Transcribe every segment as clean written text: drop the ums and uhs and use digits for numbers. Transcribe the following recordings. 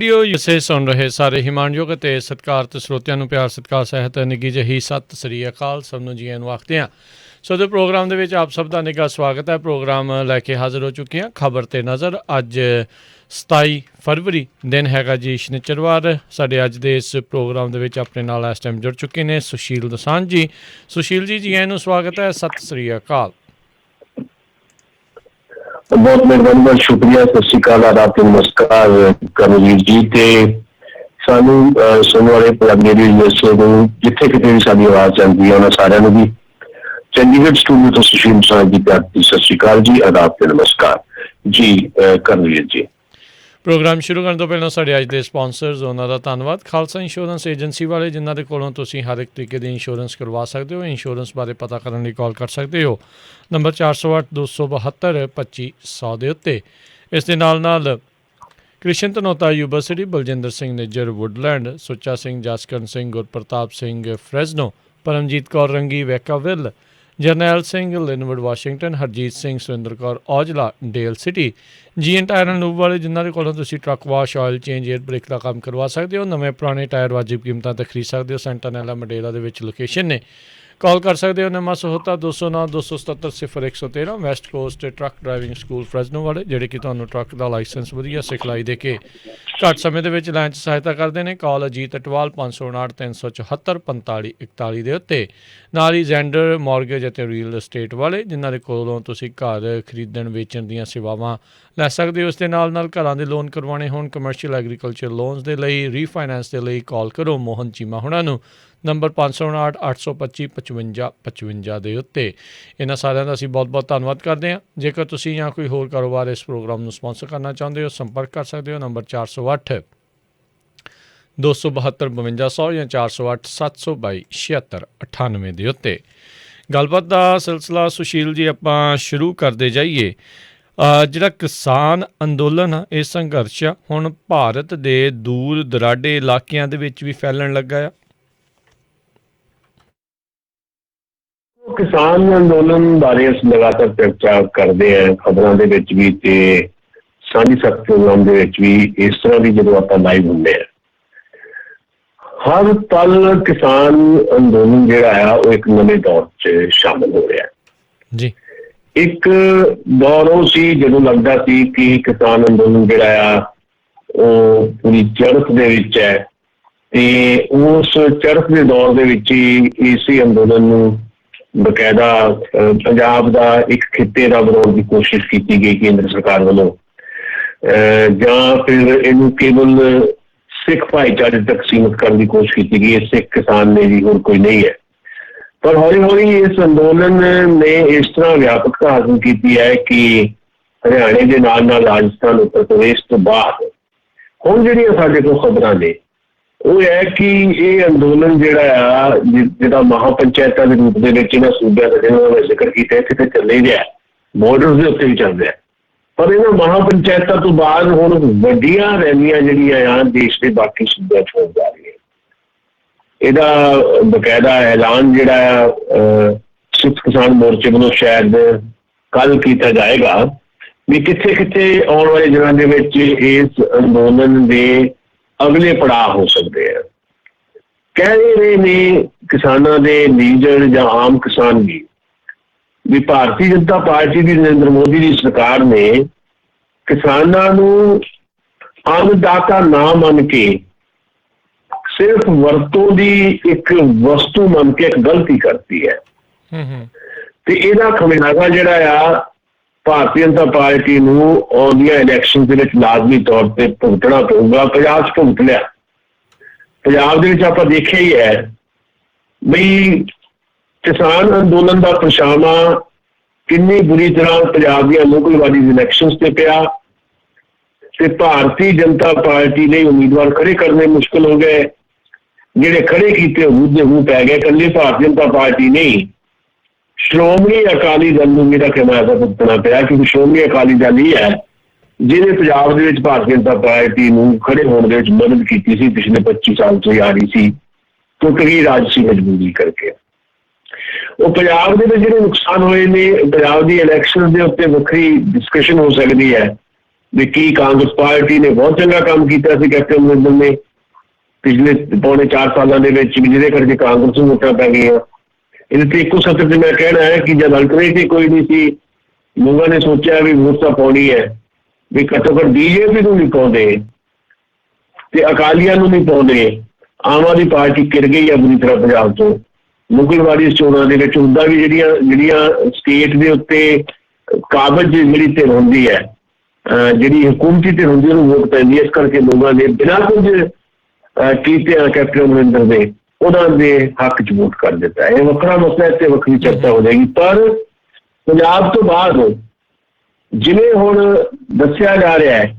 Radio ਯੂਸੇ ਸੁਣ ਰਹੇ ਸਾਰੇ ਹਿਮਾਨਯੋਗ ਅਤੇ ਸਤਿਕਾਰਤ ਸਰੋਤਿਆਂ ਨੂੰ ਪਿਆਰ ਸਤਿਕਾਰ ਸਹਿਤ ਨਿੱਘੀ ਜਿਹੀ ਸਤਿ ਸ੍ਰੀ ਅਕਾਲ। ਸਭ ਨੂੰ ਜੀਆਂ ਨੂੰ ਆਖਦੇ ਹਾਂ। ਸੋ ਦੇ ਪ੍ਰੋਗਰਾਮ ਦੇ ਵਿੱਚ ਆਪ ਸਭ ਦਾ ਨਿੱਘਾ ਸਵਾਗਤ ਹੈ। ਪ੍ਰੋਗਰਾਮ ਲੈ ਕੇ ਹਾਜ਼ਰ ਹੋ ਚੁੱਕੇ ਹਾਂ ਖਬਰ 'ਤੇ ਨਜ਼ਰ। ਅੱਜ 27 ਫਰਵਰੀ ਦਿਨ ਹੈਗਾ ਜੀ ਸ਼ਨੀਚਰਵਾਰ। ਸਾਡੇ ਅੱਜ ਦੇ ਇਸ ਪ੍ਰੋਗਰਾਮ ਦੇ ਵਿੱਚ ਆਪਣੇ ਨਾਲ ਇਸ ਟਾਈਮ ਜੁੜ ਚੁੱਕੇ ਨੇ ਸੁਸ਼ੀਲ ਦੋਸਾਂਝ ਜੀ। ਸੁਸ਼ੀਲ ਜੀ ਜੀਆਂ ਨੂੰ ਸਵਾਗਤ ਹੈ। ਸਤਿ ਸ੍ਰੀ ਅਕਾਲ। बहुत मेहरबानी, बहुत शुक्रिया। सत श्री अकाल, आदाब ते नमस्कार करमवीर जी ते सानू सुनने वाले पंजाबी रेडियो को जिथे किते भी साडी आवाज चलती है उन्होंने सारिਆਂ ਨੂੰ भी चंडीगढ़ स्टूडियो तो सुशील दोसांझ जी प्यार दी सत श्री अकाल जी, आदाब ते नमस्कार जी। करमवीर जी ਪ੍ਰੋਗਰਾਮ ਸ਼ੁਰੂ ਕਰਨ ਤੋਂ ਪਹਿਲਾਂ ਸਾਡੇ ਅੱਜ ਦੇ ਸਪਾਂਸਰਸ ਉਹਨਾਂ ਦਾ ਧੰਨਵਾਦ। ਖਾਲਸਾ ਇੰਸ਼ੋਰੈਂਸ ਏਜੰਸੀ ਵਾਲੇ ਜਿਨ੍ਹਾਂ ਦੇ ਕੋਲੋਂ ਤੁਸੀਂ ਹਰ ਇੱਕ ਤਰੀਕੇ ਦੀ ਇੰਸ਼ੋਰੈਂਸ ਕਰਵਾ ਸਕਦੇ ਹੋ। ਇੰਸ਼ੋਰੈਂਸ ਬਾਰੇ ਪਤਾ ਕਰਨ ਲਈ ਕਾਲ ਕਰ ਸਕਦੇ ਹੋ ਨੰਬਰ 408-272-2500 ਦੇ ਉੱਤੇ। ਇਸ ਦੇ ਨਾਲ Krishan Dhanota university, Baljinder Singh Nijjar Woodland, Sucha Singh Jaskaran Singh, Gurpartap Singh Fresno, Paramjit Kaur Rangi Vacaville, Jarnail Singh Lynnwood Washington, Harjit Singh, Surinder Kaur Aujla Dale City, GN tire and lube ਵਾਲੇ ਜਿਨ੍ਹਾਂ ਦੇ ਕੋਲੋਂ ਤੁਸੀਂ truck wash, oil change, air brake ਦਾ ਕੰਮ ਕਰਵਾ ਸਕਦੇ ਹੋ। ਨਵੇਂ ਪੁਰਾਣੇ ਟਾਇਰ ਵਾਜਿਬ ਕੀਮਤਾਂ 'ਤੇ ਖਰੀਦ ਸਕਦੇ ਹੋ। ਸੈਂਟਾਨੈਲਾ ਮਡੇਲਾ ਦੇ ਵਿੱਚ ਲੋਕੇਸ਼ਨ ਨੇ। ਕਾਲ ਕਰ ਸਕਦੇ ਹੋ ਨਵਾਂ Sahota 209-277-0113 West Coast truck driving school Fresno ਵਾਲੇ, ਜਿਹੜੇ ਕਿ ਤੁਹਾਨੂੰ ਟਰੱਕ ਦਾ ਲਾਇਸੈਂਸ ਵਧੀਆ ਸਿਖਲਾਈ ਦੇ ਕੇ ਘੱਟ ਸਮੇਂ ਦੇ ਵਿੱਚ ਲੈਣ 'ਚ ਸਹਾਇਤਾ ਕਰਦੇ ਨੇ। ਕਾਲ ਅਜੀਤ ਅਟਵਾਲ 559-374-4541 ਦੇ ਉੱਤੇ। ਨਾਲ ਹੀ ਜ਼ੈਂਡਰ ਮੌਰਗੇਜ ਅਤੇ ਰੀਅਲ estate ਵਾਲੇ ਜਿਨ੍ਹਾਂ ਦੇ ਕੋਲੋਂ ਤੁਸੀਂ ਘਰ ਖਰੀਦਣ ਵੇਚਣ ਦੀਆਂ ਸੇਵਾਵਾਂ ਲੈ ਸਕਦੇ ਹੋ। ਇਸ ਦੇ ਨਾਲ ਘਰਾਂ ਦੇ ਲੋਨ ਕਰਵਾਉਣੇ ਹੋਣ, ਕਮਰਸ਼ੀਅਲ ਐਗਰੀਕਲਚਰ ਲੋਨਸ ਦੇ ਲਈ, ਰੀਫਾਈਨੈਂਸ ਦੇ ਲਈ ਕਾਲ ਕਰੋ ਮੋਹਨ ਚੀਮਾ ਹੁਣਾਂ ਨੂੰ ਨੰਬਰ 559-825-5555 ਦੇ ਉੱਤੇ। ਇਹਨਾਂ ਸਾਰਿਆਂ ਦਾ ਅਸੀਂ ਬਹੁਤ ਬਹੁਤ ਧੰਨਵਾਦ ਕਰਦੇ ਹਾਂ। ਜੇਕਰ ਤੁਸੀਂ ਜਾਂ ਕੋਈ ਹੋਰ ਕਾਰੋਬਾਰ ਇਸ ਪ੍ਰੋਗਰਾਮ ਨੂੰ ਸਪਾਂਸਰ ਕਰਨਾ ਚਾਹੁੰਦੇ ਹੋ, ਸੰਪਰਕ ਕਰ ਸਕਦੇ ਹੋ ਨੰਬਰ 408-272-5200 ਜਾਂ 408-722-7698 ਦੇ ਉੱਤੇ। ਗੱਲਬਾਤ ਦਾ ਸਿਲਸਿਲਾ ਸੁਸ਼ੀਲ ਜੀ ਆਪਾਂ ਸ਼ੁਰੂ ਕਰਦੇ ਜਾਈਏ। ਜਿਹੜਾ ਕਿਸਾਨ ਅੰਦੋਲਨ ਆ, ਇਹ ਸੰਘਰਸ਼ ਆ ਹੁਣ ਭਾਰਤ ਦੇ ਦੂਰ ਦੁਰਾਡੇ ਇਲਾਕਿਆਂ ਦੇ ਵਿੱਚ ਵੀ ਫੈਲਣ ਲੱਗਾ ਆ। किसान अंदोलन बारे अस लगातार चर्चा करते हैं खबरों के विच भी ते सांझी सख्त प्रोग्राम के विच भी। इस तरह की जो आप लाइव होंगे हर पल किसान अंदोलन जिहड़ा है वो एक नवे दौर च शामिल हो रहा है जी। एक दौर वो सी जदों लगता सी कि किसान अंदोलन जिहड़ा है वो पूरी चढ़त दे विच है ते उस चढ़त के दौर के विच ही इसी अंदोलन नूं बकायदा पंजाब का एक खिते का विरोध की कोशिश की गई केंद्र सरकार वालों, जां फिर इनू केवल सिख भाईचारे तक सीमित करने की कोशिश की गई। सिख किसान ने भी होर कोई नहीं है, पर हौली हौली इस अंदोलन ने इस तरह व्यापकता हासिल की है कि हरियाणे के नाल राजस्थान, उत्तर प्रदेश तो बाद हुण जिहड़ियां साडे कोल खबरां ने वो है कि ये अंदोलन जिहड़ा महापंचायतां के रूप में इन्हां सूबिਆਂ का जिन्हां दा जिक्र किया इत्थे चल ही रहा, बॉर्डर के उत्ते भी चल रहा, पर इन्हां महापंचायतां तो बाद हुण वड्डियां रैलियां जिहड़ियां आ देश के बाकी सूबिਆਂ च होण जा रही है। इहदा बकायदा ऐलान जिहड़ा सिख किसान मोर्चे वालों शायद कल किया जाएगा भी कित्थे कित्थे आउण वाले दिनां दे विच इस अंदोलन दे अगले पड़ाव हो सकते हैं। कह रहे ने किसानों के लीडर या आम किसान भी भारतीय जनता पार्टी की नरेंद्र मोदी की सरकार ने किसानों को अन्नदाता ना मन के सिर्फ वरतों की एक वस्तु मन के एक गलती करती है। तो इसका खमियाजा जिहड़ा भारतीय जनता पार्टी नूं आउंदियां इलैक्शन दे विच लाजमी तौर पर भुगतना पऊगा। पंजाब च भुगत लिया, पंजाब दे विच आपां देखिया ही है बई किसान अंदोलन का परछावां कितनी बुरी तरह पंजाब दी लोकलवादी इलैक्शनस ते पिया ते भारतीय जनता पार्टी ने उम्मीदवार खड़े करने मुश्किल हो गए। जिहड़े खड़े कीते मुद्दे मुंह पै गए। कल्ले भारतीय जनता पार्टी नहीं, श्रोमणी अकाली दल को मेरा खिमायता भुगतना पिया, क्योंकि श्रोमणी अकाली दल ही है जिन्हें पंजाब दे विच भारतीय जनता पार्टी नूं खड़े होने दे विच मदद की सी पिछले 25 साल तो आ रही सी, क्योंकि राजसी मजबूरी करके। वो पंजाब दे विच जिहड़े नुकसान होए ने, पंजाब दी इलैक्शन दे उत्ते वक्री डिस्कशन हो सकती है ਵੀ ਕੀ ਕਾਂਗਰਸ ਪਾਰਟੀ ਨੇ ਬਹੁਤ ਚੰਗਾ ਕੰਮ ਕੀਤਾ ਸੀ ਕੈਪਟਨ ਅਮਰਿੰਦਰ ਨੇ ਪਿਛਲੇ ਪੌਣੇ 4 ਸਾਲਾਂ ਦੇ ਵਿੱਚ, ਜਿਹਦੇ ਕਰਕੇ ਕਾਂਗਰਸ ਨੂੰ ਵੋਟਾਂ ਪੈ ਗਈਆਂ। ਇਹਦੇ ਤੇ ਇੱਕੋ ਸਤਰ 'ਚ ਮੈਂ ਕਹਿਣਾ ਹੈ ਕਿ ਜਦ ਅਲਟਰਨੇਟਿਵ ਕੋਈ ਨਹੀਂ ਸੀ, ਲੋਕਾਂ ਨੇ ਸੋਚਿਆ ਵੀ ਵੋਟ ਤਾਂ ਪਾਉਣੀ ਹੈ, ਵੀ ਘੱਟੋ ਘੱਟ ਬੀਜੇਪੀ ਨੂੰ ਨਹੀਂ ਪਾਉਂਦੇ ਤੇ ਅਕਾਲੀਆਂ ਨੂੰ ਨਹੀਂ ਪਾਉਂਦੇ, ਆਮ ਆਦਮੀ ਪਾਰਟੀ ਗਿਰ ਗਈ ਹੈ ਬੁਰੀ ਤਰ੍ਹਾਂ ਪੰਜਾਬ ਤੋਂ। ਮੁਗਲਵਾੜੀ ਚੋਣਾਂ ਦੇ ਵਿੱਚ ਹੁੰਦਾ ਵੀ ਜਿਹੜੀਆਂ ਸਟੇਟ ਦੇ ਉੱਤੇ ਕਾਬਜ਼ ਜਿਹੜੀ ਧਿਰ ਹੁੰਦੀ ਹੈ, ਜਿਹੜੀ ਹਕੂਮਤੀ ਧਿਰ ਹੁੰਦੀ ਉਹਨੂੰ ਵੋਟ ਪੈਂਦੀ ਹੈ। ਇਸ ਕਰਕੇ ਲੋਕਾਂ ਨੇ ਬਿਨਾਂ ਕੁਝ ਕੀਤੇ ਕੈਪਟਨ ਅਮਰਿੰਦਰ ਦੇ ਉਹਨਾਂ ਦੇ ਹੱਕ 'ਚ ਵੋਟ ਕਰ ਦਿੱਤਾ। ਇਹ ਵੱਖਰਾ ਮਸਲਾ, ਇੱਥੇ ਵੱਖਰੀ ਚਰਚਾ ਹੋ ਜਾਏਗੀ। ਪਰ ਪੰਜਾਬ ਤੋਂ ਬਾਅਦ ਜਿਵੇਂ ਹੁਣ ਦੱਸਿਆ ਜਾ ਰਿਹਾ ਹੈ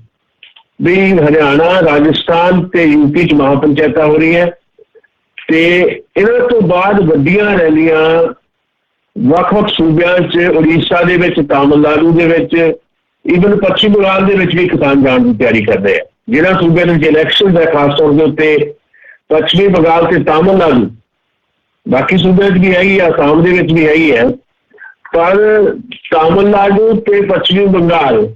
ਵੀ ਹਰਿਆਣਾ, ਰਾਜਸਥਾਨ ਤੇ ਯੂਪੀ 'ਚ ਮਹਾਪੰਚਾਇਤਾਂ ਹੋ ਰਹੀਆਂ ਤੇ ਇਹਨਾਂ ਤੋਂ ਬਾਅਦ ਵੱਡੀਆਂ ਰੈਲੀਆਂ ਵੱਖ-ਵੱਖ ਸੂਬਿਆਂ 'ਚ, ਉੜੀਸਾ ਦੇ ਵਿੱਚ, ਤਾਮਿਲਨਾਡੂ ਦੇ ਵਿੱਚ, ਈਵਨ ਪੱਛਮੀ ਬੰਗਾਲ ਦੇ ਵਿੱਚ ਵੀ ਕਿਸਾਨ ਜਾਣ ਦੀ ਤਿਆਰੀ ਕਰਦੇ ਆ। ਜਿਹੜਾ ਸੂਬਿਆਂ ਦੇ ਵਿੱਚ ਇਲੈਕਸ਼ਨ ਹੈ ਖਾਸ ਤੌਰ ਦੇ ਉੱਤੇ ਪੱਛਮੀ ਬੰਗਾਲ ਤੇ ਤਾਮਿਲਨਾਡੂ, ਬਾਕੀ ਸੂਬਿਆਂ 'ਚ ਵੀ ਹੈਗੀ, ਆਸਾਮ ਦੇ ਵਿੱਚ ਵੀ ਹੈਗੀ ਹੈ, ਪਰ ਤਾਮਿਲਨਾਡੂ ਤੇ ਪੱਛਮੀ ਬੰਗਾਲ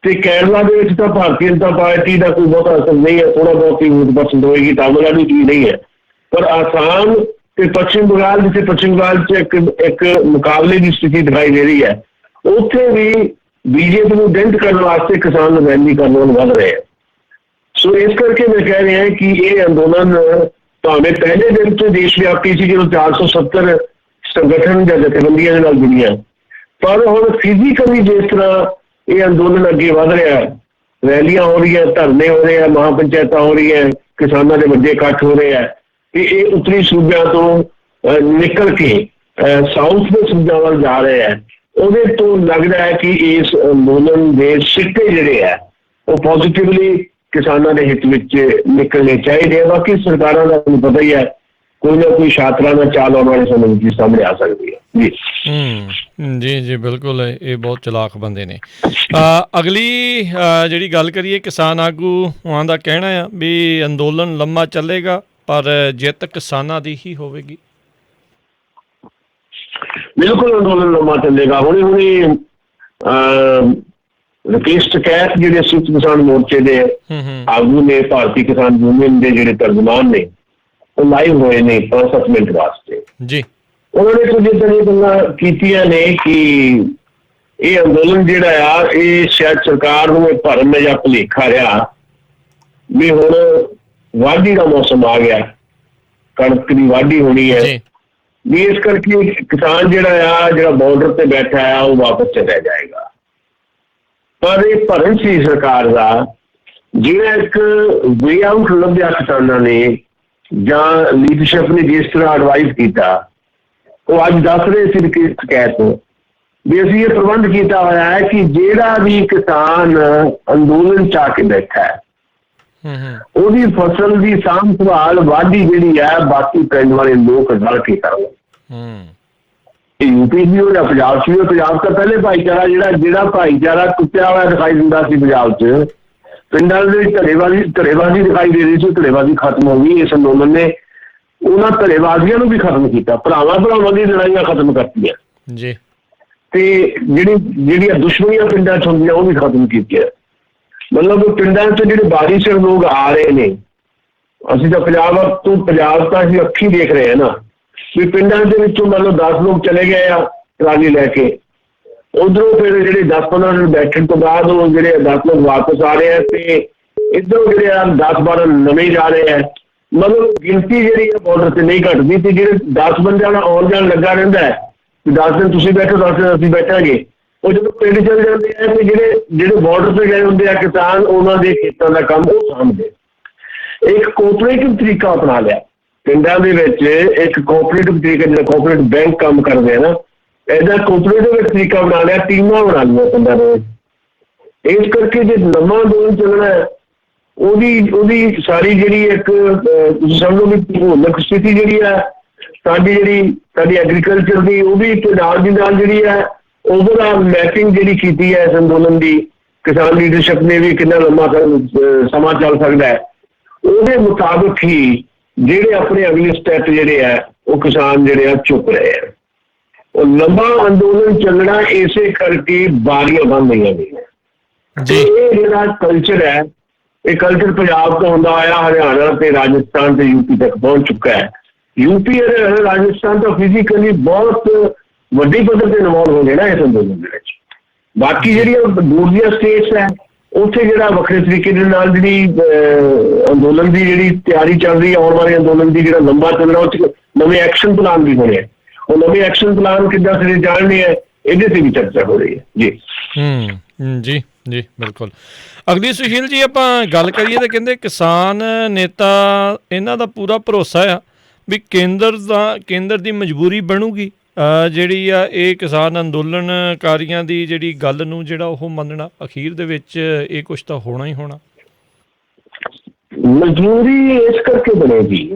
ਤੇ ਕੇਰਲਾ ਦੇ ਵਿੱਚ ਤਾਂ ਭਾਰਤੀ ਜਨਤਾ ਪਾਰਟੀ ਦਾ ਕੋਈ ਬਹੁਤਾ ਅਸਰ ਨਹੀਂ ਹੈ, ਥੋੜਾ ਬਹੁਤ ਹੀ ਵੋਟ ਪਸੰਦ ਹੋਏਗੀ। ਤਾਮਿਲਨਾਡੂ 'ਚ ਵੀ ਨਹੀਂ ਹੈ, ਪਰ ਆਸਾਮ ਤੇ ਪੱਛਮੀ ਬੰਗਾਲ, ਜਿੱਥੇ ਪੱਛਮੀ ਬੰਗਾਲ 'ਚ ਇੱਕ ਮੁਕਾਬਲੇ ਦੀ ਸਥਿਤੀ ਦਿਖਾਈ ਦੇ ਰਹੀ ਹੈ, ਉੱਥੇ ਵੀ ਬੀਜੇਪੀ ਨੂੰ ਡੈਂਟ ਕਰਨ ਵਾਸਤੇ ਕਿਸਾਨ ਰੈਲੀ ਕਰਨ ਵੱਲ ਵੱਧ ਰਹੇ ਆ। ਸੋ ਇਸ ਕਰਕੇ ਮੈਂ ਕਹਿ ਰਿਹਾ ਕਿ ਇਹ ਅੰਦੋਲਨ ਭਾਵੇਂ ਪਹਿਲੇ ਦਿਨ ਤੋਂ ਦੇਸ਼ ਵਿਆਪੀ ਸੀ, ਜਦੋਂ 470 ਸੰਗਠਨ ਜਾਂ ਜਥੇਬੰਦੀਆਂ ਦੇ ਨਾਲ ਜੁੜੀਆਂ, ਪਰ ਹੁਣ ਫਿਜ਼ੀਕਲੀ ਜਿਸ ਤਰ੍ਹਾਂ ਇਹ ਅੰਦੋਲਨ ਅੱਗੇ ਵਧ ਰਿਹਾ, ਰੈਲੀਆਂ ਹੋ ਰਹੀਆਂ, ਧਰਨੇ ਹੋ ਰਹੇ ਆ, ਮਹਾਪੰਚਾਇਤਾਂ ਹੋ ਰਹੀਆਂ, ਕਿਸਾਨਾਂ ਦੇ ਵੱਡੇ ਇਕੱਠ ਹੋ ਰਹੇ ਆ, ਇਹ ਉੱਤਰੀ ਸੂਬਿਆਂ ਤੋਂ ਨਿਕਲ ਕੇ ਸਾਊਥ ਦੇ ਸੂਬਿਆਂ ਵੱਲ ਜਾ ਰਹੇ ਆ। ਉਹਦੇ ਤੋਂ ਲੱਗਦਾ ਹੈ ਕਿ ਇਸ ਅੰਦੋਲਨ ਦੇ ਸਿੱਟੇ ਜਿਹੜੇ ਆ ਉਹ ਪੋਜ਼ਿਟਿਵਲੀ ਕਿਸਾਨਾਂ ਦੇ ਹਿੱਤ ਵਿੱਚ ਨਿਕਲਣੇ ਚਾਹੀਦੇ ਆ। ਬਾਕੀ ਸਰਕਾਰਾਂ ਦਾ ਤੁਹਾਨੂੰ ਪਤਾ ਹੀ ਹੈ, ਕੋਈ ਨਾ ਕੋਈ ਛਾਤਰਾਂ ਦਾ ਚਾਲ ਆਉਣ ਵਾਲੇ ਸਮੇਂ ਵਿੱਚ ਸਾਹਮਣੇ ਆ ਸਕਦੀ ਹੈ। ਜੀ ਜੀ ਬਿਲਕੁਲ, ਇਹ ਬਹੁਤ ਚਲਾਕ ਬੰਦੇ ਨੇ। ਅਗਲੀ ਜਿਹੜੀ ਗੱਲ ਕਰੀਏ, ਕਿਸਾਨ ਆਗੂਆਂ ਦਾ ਕਹਿਣਾ ਆ ਵੀ ਅੰਦੋਲਨ ਲੰਮਾ ਚੱਲੇਗਾ ਪਰ ਜਿੱਤ ਕਿਸਾਨਾਂ ਦੀ ਹੀ ਹੋਵੇਗੀ। ਬਿਲਕੁਲ ਅੰਦੋਲਨ ਲੰਮਾ ਚੱਲੇਗਾ। ਹੁਣੇ ਰਕੇਸ਼ ਟਕੈਤ ਜਿਹੜੇ ਸੰਯੁਕਤ ਕਿਸਾਨ ਮੋਰਚੇ ਦੇ ਆਗੂ ਨੇ, ਭਾਰਤੀ ਕਿਸਾਨ ਯੂਨੀਅਨ ਦੇ ਜਿਹੜੇ ਤਰਜਮਾਨ ਨੇ, ਉਹ ਲਾਈਵ ਹੋਏ ਨੇ 5-7 ਮਿੰਟ ਵਾਸਤੇ ਜੀ। ਉਹਨਾਂ ਨੇ ਕੁਝ ਇੱਦਾਂ ਦੀਆਂ ਗੱਲਾਂ ਕੀਤੀਆਂ ਨੇ ਕਿ ਇਹ ਅੰਦੋਲਨ ਜਿਹੜਾ ਆ ਇਹ ਸ਼ਾਇਦ ਸਰਕਾਰ ਨੂੰ ਇਹ ਭਰਮ ਜਾਂ ਭੁਲੇਖਾ ਰਿਹਾ ਵੀ ਹੁਣ ਵਾਢੀ ਦਾ ਮੌਸਮ ਆ ਗਿਆ, ਕਣਕ ਦੀ ਵਾਢੀ ਹੋਣੀ ਹੈ, ਵੀ ਇਸ ਕਰਕੇ ਕਿਸਾਨ ਜਿਹੜਾ ਬਾਰਡਰ ਤੇ ਬੈਠਾ ਆ ਉਹ ਵਾਪਸ ਚਲਾ ਜਾਏਗਾ। ਪਰ ਇਹ ਭਰਮ ਸੀ ਸਰਕਾਰ ਦਾ, ਜਿਹੜਾ ਇੱਕ ਵੇ ਆਊਟ ਲੱਭਿਆ ਕਿਸਾਨਾਂ ਨੇ ਜਾਂ ਲੀਡਰਸ਼ਿਪ ਨੇ ਜਿਸ ਤਰ੍ਹਾਂ ਐਡਵਾਈਸ ਕੀਤਾ, ਉਹ ਅੱਜ ਦੱਸ ਰਹੇ ਸੀ ਕਿ ਸ਼ਿਕਾਇਤ ਵੀ ਅਸੀਂ ਇਹ ਪ੍ਰਬੰਧ ਕੀਤਾ ਹੋਇਆ ਹੈ ਕਿ ਜਿਹੜਾ ਵੀ ਕਿਸਾਨ ਅੰਦੋਲਨ ਚ ਆ ਕੇ ਬੈਠਾ ਹੈ ਉਹਦੀ ਫਸਲ ਦੀ ਸਾਂਭ ਸੰਭਾਲ ਵਾਢੀ ਜਿਹੜੀ ਹੈ ਬਾਕੀ ਪਿੰਡ ਵਾਲੇ ਲੋਕ ਰਲ ਕੇ ਕਰਨ। ਯੂਪੀ ਵੀ ਹੋ ਜਾਂ ਪੰਜਾਬ ਸੀ, ਪੰਜਾਬ ਤਾਂ ਪਹਿਲੇ ਭਾਈਚਾਰਾ ਜਿਹੜਾ ਭਾਈਚਾਰਾ ਟੁੱਟਿਆ ਹੋਇਆ ਦਿਖਾਈ ਦਿੰਦਾ ਸੀ ਪੰਜਾਬ 'ਚ, ਪਿੰਡਾਂ ਦੇ ਵਿੱਚ ਧੜੇਬਾਜ਼ੀ ਦਿਖਾਈ ਦੇ ਰਹੀ ਸੀ, ਧੜੇਬਾਜ਼ੀ ਖਤਮ ਹੋ ਗਈ। ਇਸ ਅੰਦੋਲਨ ਨੇ ਉਹਨਾਂ ਧੜੇਬਾਜ਼ੀਆਂ ਨੂੰ ਵੀ ਖਤਮ ਕੀਤਾ, ਭਰਾਵਾਂ ਦੀ ਲੜਾਈਆਂ ਖਤਮ ਕਰਤੀਆਂ ਜੀ, ਤੇ ਜਿਹੜੀਆਂ ਦੁਸ਼ਮਣੀਆਂ ਪਿੰਡਾਂ 'ਚ ਹੁੰਦੀਆਂ ਉਹ ਵੀ ਖਤਮ ਕੀਤੀਆਂ। ਮਤਲਬ ਪਿੰਡਾਂ 'ਚ ਜਿਹੜੇ ਬਾਰੀਸ਼ਰ ਲੋਕ ਆ ਰਹੇ ਨੇ, ਅਸੀਂ ਤਾਂ ਪੰਜਾਬ ਤਾਂ ਅਸੀਂ ਅੱਖੀਂ ਦੇਖ ਰਹੇ ਹਾਂ ਨਾ, ਵੀ ਪਿੰਡਾਂ ਦੇ ਵਿੱਚੋਂ ਮੰਨ ਲਓ 10 ਲੋਕ ਚਲੇ ਗਏ ਆ ਟਰਾਲੀ ਲੈ ਕੇ, ਉਧਰੋਂ ਫਿਰ ਜਿਹੜੇ 10-15 ਦਿਨ ਬੈਠਣ ਤੋਂ ਬਾਅਦ ਉਹ ਜਿਹੜੇ 10 ਲੋਕ ਵਾਪਸ ਆ ਰਹੇ ਆ ਤੇ ਇੱਧਰੋਂ ਜਿਹੜੇ ਆ 10-12 ਨਵੇਂ ਜਾ ਰਹੇ ਆ। ਮਤਲਬ ਗਿਣਤੀ ਜਿਹੜੀ ਹੈ ਬਾਰਡਰ ਤੇ ਨਹੀਂ ਘਟਦੀ, ਤੇ ਜਿਹੜੇ 10 ਬੰਦਿਆਂ ਦਾ ਆਉਣ ਜਾਣ ਲੱਗਾ ਰਹਿੰਦਾ ਹੈ, 10 ਦਿਨ ਤੁਸੀਂ ਬੈਠੋ, 10 ਦਿਨ ਅਸੀਂ ਬੈਠਾਂਗੇ। ਉਹ ਜਦੋਂ ਪਿੰਡ ਚਲੇ ਜਾਂਦੇ ਆ ਤੇ ਜਿਹੜੇ ਬਾਰਡਰ ਤੇ ਗਏ ਹੁੰਦੇ ਆ ਕਿਸਾਨ, ਉਹਨਾਂ ਦੇ ਖੇਤਾਂ ਦਾ ਕੰਮ ਉਹ ਸਾਂਭਦੇ। ਇੱਕ ਕੋਆਪਰੇਟਿਵ ਤਰੀਕਾ ਅਪਣਾ ਲਿਆ ਪਿੰਡਾਂ ਦੇ ਵਿੱਚ, ਇੱਕ ਕੋਆਪਰੇਟਿਵ ਤਰੀਕਾ, ਜਿਹੜਾ ਕੋਆਪਰੇਟਿਵ ਬੈਂਕ ਕੰਮ ਕਰਦੇ ਆ ਨਾ, ਇਹਦਾ ਕੋਆਪਰੇਟਿਵ ਤਰੀਕਾ ਬਣਾ ਲਿਆ, ਟੀਮਾਂ ਬਣਾ ਲਈਆਂ ਪਿੰਡਾਂ ਦੇ ਵਿੱਚ। ਇਸ ਕਰਕੇ ਜੇ ਨਵਾਂ ਅੰਦੋਲਨ ਚੱਲਣਾ ਹੈ, ਉਹਦੀ ਸਾਰੀ ਜਿਹੜੀ ਇੱਕ ਤੁਸੀਂ ਸਮਝੋ ਵੀ ਭੂਗੋਲਿਕ ਸਥਿਤੀ ਜਿਹੜੀ ਹੈ ਸਾਡੀ ਐਗਰੀਕਲਚਰ ਦੀ, ਉਹ ਵੀ ਨਾਲ ਦੀ ਨਾਲ ਜਿਹੜੀ ਹੈ ਓਵਰਆਲ ਮੈਪਿੰਗ ਜਿਹੜੀ ਕੀਤੀ ਹੈ ਇਸ ਅੰਦੋਲਨ ਦੀ, ਕਿਸਾਨ ਲੀਡਰਸ਼ਿਪ ਨੇ ਵੀ ਕਿੰਨਾ ਲੰਮਾ ਸਮਾਂ ਚੱਲ ਸਕਦਾ ਹੈ, ਉਹਦੇ ਮੁਤਾਬਕ ਹੀ ਜਿਹੜੇ ਆਪਣੇ ਅਗਲੇ ਸਟੈਪ ਜਿਹੜੇ ਆ ਉਹ ਕਿਸਾਨ ਜਿਹੜੇ ਆ ਚੁੱਕ ਰਹੇ ਆ। ਉਹ ਲੰਬਾ ਅੰਦੋਲਨ ਚੱਲਣਾ ਇਸੇ ਕਰਕੇ ਬਾਰੀਆਂ ਬੰਦ ਗਈਆਂ ਨੇ। ਜੀ ਇਹ ਜਿਹੜਾ ਕਲਚਰ ਹੈ, ਇਹ ਕਲਚਰ ਪੰਜਾਬ ਤੋਂ ਹੁੰਦਾ ਆਇਆ ਹਰਿਆਣਾ ਤੇ ਰਾਜਸਥਾਨ ਤੇ ਯੂਪੀ ਤੱਕ ਪਹੁੰਚ ਚੁੱਕਾ ਹੈ। ਯੂਪੀ ਅਤੇ ਰਾਜਸਥਾਨ ਤਾਂ ਫਿਜ਼ੀਕਲੀ ਬਹੁਤ ਵੱਡੀ ਪੱਧਰ ਤੇ ਇਨਵੋਲਵ ਹੋ ਗਏ ਨਾ ਇਸ ਅੰਦੋਲਨ ਦੇ ਵਿੱਚ। ਬਾਕੀ ਜਿਹੜੀਆਂ ਦੂਜੀਆਂ ਸਟੇਟਸ ਹੈ ਉੱਥੇ ਜਿਹੜਾ ਵੱਖਰੇ ਤਰੀਕੇ ਦੇ ਨਾਲ ਜਿਹੜੀ ਅੰਦੋਲਨ ਦੀ ਜਿਹੜੀ ਤਿਆਰੀ ਚੱਲ ਰਹੀ ਹੈ, ਆਉਣ ਵਾਲੇ ਅੰਦੋਲਨ ਦੀ ਜਿਹੜਾ ਲੰਬਾ ਚੱਲਣਾ, ਉਹ 'ਚ ਨਵੇਂ ਐਕਸ਼ਨ ਪਲਾਨ ਵੀ ਹੋਣੇ। ਉਹ ਨਵੇਂ ਐਕਸ਼ਨ ਪਲਾਨ ਕਿੱਦਾਂ ਸਿਰੇ ਜਾਣਨੇ ਹੈ, ਇਹਦੇ ਤੇ ਵੀ ਚਰਚਾ ਹੋ ਰਹੀ ਹੈ ਜੀ। ਜੀ ਜੀ ਬਿਲਕੁਲ। ਅਗਲੀ ਸੁਸ਼ੀਲ ਜੀ ਆਪਾਂ ਗੱਲ ਕਰੀਏ ਤਾਂ ਕਹਿੰਦੇ ਕਿਸਾਨ ਨੇਤਾ ਇਹਨਾਂ ਦਾ ਪੂਰਾ ਭਰੋਸਾ ਆ ਵੀ ਕੇਂਦਰ ਦੀ ਮਜਬੂਰੀ ਬਣੂਗੀ ਜਿਹੜੀ ਆ ਇਹ ਕਿਸਾਨ ਅੰਦੋਲਨਕਾਰੀਆਂ ਦੀ ਜਿਹੜੀ ਗੱਲ ਨੂੰ ਜਿਹੜਾ ਉਹ ਮੰਨਣਾ, ਅਖੀਰ ਦੇ ਵਿੱਚ ਇਹ ਕੁਛ ਤਾਂ ਹੋਣਾ ਹੀ ਹੋਣਾ। ਮਜਬੂਰੀ ਇਸ ਕਰਕੇ ਬਣੇਗੀ,